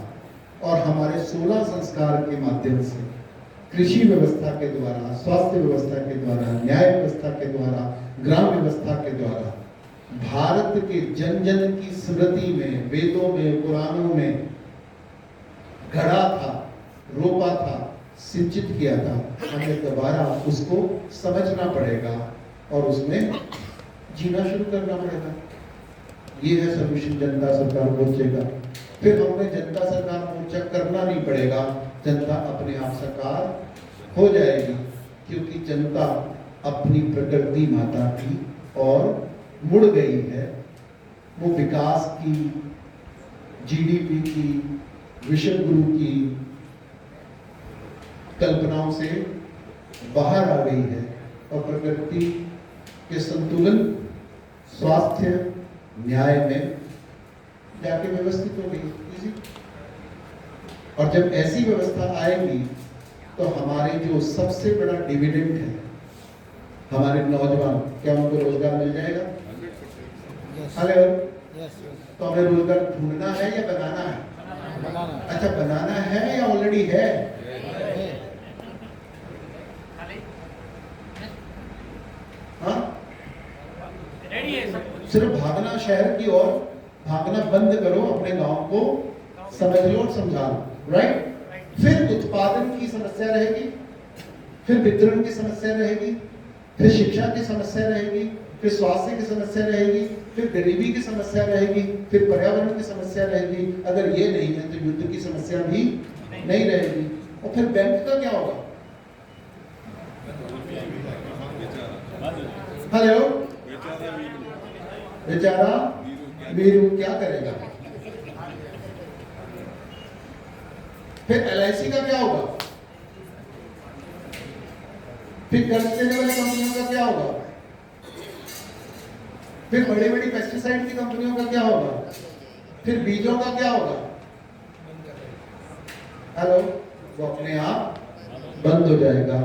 और हमारे 16 संस्कार के माध्यम से, कृषि व्यवस्था के द्वारा, स्वास्थ्य व्यवस्था के द्वारा, न्याय व्यवस्था के द्वारा, ग्राम व्यवस्था के द्वारा, भारत के जन जन की स्मृति में, वेदों में, पुराणों में गढ़ा था, रोपा था, सिंचित किया था। हमें दोबारा उसको समझना पड़ेगा और उसमें जीना शुरू करना पड़ेगा। ये है सॉल्यूशन जनता सरकार मोर्चे का। फिर हमें जनता सरकार मोर्चा करना नहीं पड़ेगा, जनता अपने आप सरकार हो जाएगी, क्योंकि जनता अपनी प्रकृति माता की और मुड़ गई है। वो विकास की, जीडीपी की, विश्व गुरु की कल्पनाओं से बाहर आ गई है और प्रकृति के संतुलन, स्वास्थ्य, न्याय में जाके व्यवस्थित हो गई। इजी। और जब ऐसी व्यवस्था आएगी तो हमारे जो सबसे बड़ा डिविडेंड है, हमारे नौजवान, क्या उनको रोजगार मिल जाएगा? हेलो, तो हमें रोजगार ढूंढना है या बनाना है? अच्छा, बनाना है या ऑलरेडी है? हाँ, रेडी है सब कुछ। सिर्फ भागना शहर की ओर, भागना बंद करो, अपने गांव को समझ लो और समझा लो। राइट? फिर उत्पादन की समस्या रहेगी, फिर वितरण की समस्या रहेगी, फिर शिक्षा की समस्या रहेगी, फिर स्वास्थ्य की समस्या रहेगी, फिर गरीबी की समस्या रहेगी, फिर पर्यावरण की समस्या रहेगी। अगर ये नहीं है तो युद्ध की समस्या भी नहीं रहेगी। और फिर बैंक का क्या होगा? हेलो, बेचारा वीरू क्या करेगा? फिर एलआईसी का क्या होगा? फिर कर्ज देने वाली कंपनियों का क्या होगा? फिर बड़ी बड़ी पेस्टिसाइड की कंपनियों का क्या होगा? फिर बीजों का क्या होगा? हेलो, वो अपने आप बंद हो जाएगा।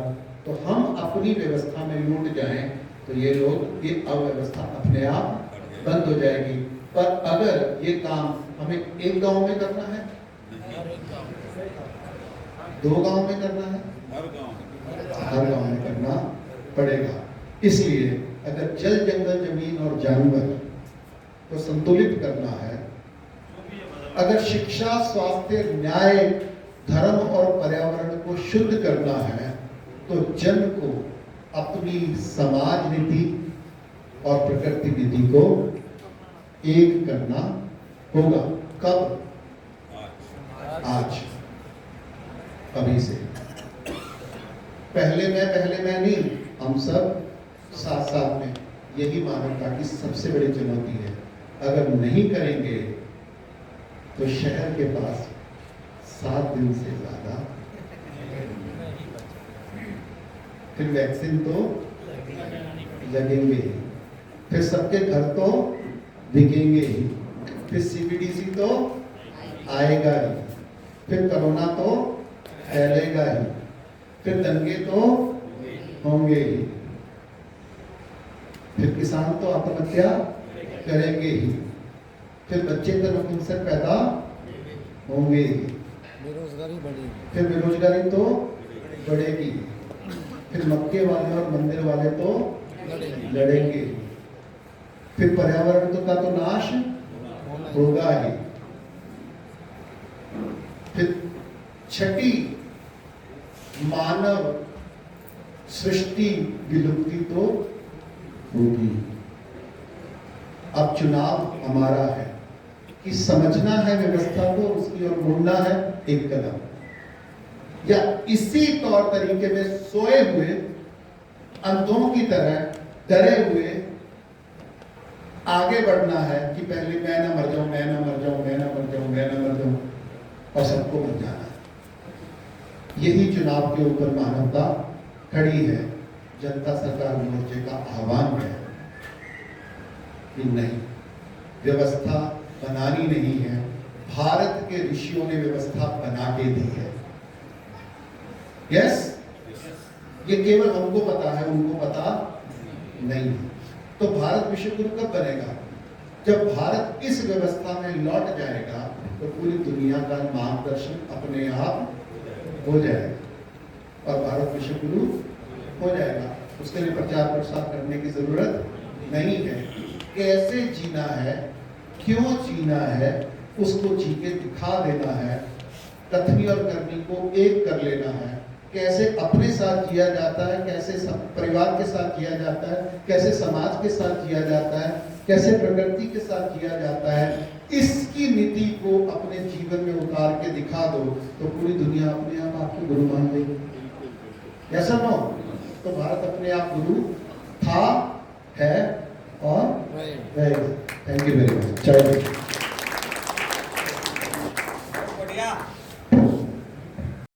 तो हम अपनी व्यवस्था में लूट जाएं तो ये लोग, ये अव्यवस्था अपने आप बंद हो जाएगी। पर अगर ये काम हमें एक गांव में करना है, दो गांव में करना है, हर गांव में करना पड़ेगा। इसलिए अगर जल, जंगल, जमीन और जानवर को संतुलित करना है, अगर शिक्षा, स्वास्थ्य, न्याय, धर्म और पर्यावरण को शुद्ध करना है, तो जन को अपनी समाज नीति और प्रकृति नीति को एक करना होगा। कब? आज, अभी से। पहले मैं नहीं, हम सब साथ साथ में। यही मानवता की सबसे बड़ी चुनौती है। अगर नहीं करेंगे तो शहर के पास 7 दिन से ज्यादा, फिर वैक्सीन तो लगेंगे ही, फिर सबके घर तो दिखेंगे ही, फिर सीबीडीसी तो आएगा ही, फिर कोरोना तो फैलेगा ही, फिर दंगे तो होंगे ही, फिर किसान तो आत्महत्या करेंगे ही, फिर बच्चे तो नपुंसक पैदा होंगे ही, बेरोजगारी बढ़ेगी, फिर बेरोजगारी तो बढ़ेगी, फिर मक्के वाले और मंदिर वाले तो लड़ेंगे, फिर पर्यावरण तो का तो नाश होगा ही, फिर छठी मानव सृष्टि विलुप्ति तो होगी। अब चुनाव हमारा है कि समझना है व्यवस्था को, उसकी ओर मुड़ना है एक कदम, या इसी तौर तरीके में सोए हुए अंधों की तरह डरे हुए आगे बढ़ना है कि पहले मैं ना मर जाऊं, मैं ना मर जाऊं, मैं ना मर जाऊं, मैं ना मर जाऊं, और सबको मर जाना है। यही चुनाव के ऊपर मानवता खड़ी है। जनता सरकार मोर्चे का आह्वान है कि नहीं, व्यवस्था बनानी नहीं है, भारत के ऋषियों ने व्यवस्था बना के दी है। यस, ये केवल हमको पता है, उनको पता नहीं है। तो भारत विश्व गुरु कब बनेगा? जब भारत इस व्यवस्था में लौट जाएगा तो पूरी दुनिया का मार्गदर्शन अपने आप हो जाएगा और भारत विश्व गुरु हो जाएगा। उसके लिए प्रचार प्रसार करने की जरूरत नहीं है। कैसे जीना है, क्यों जीना है, उसको जी के दिखा देना है। कथनी और करनी को एक कर लेना है। कैसे अपने साथ जिया जाता है, कैसे परिवार के साथ जिया जाता है, कैसे समाज के साथ जिया जाता है, कैसे प्रकृति के साथ जिया जाता है, इसकी नीति को अपने जीवन में उतार के दिखा दो तो पूरी दुनिया अपने आप आपको गुरु मान लेगी। ऐसा ना हो तो भारत अपने आप गुरु था, है और रहेगा। रहेगा। Thank you very much. जय हिंद।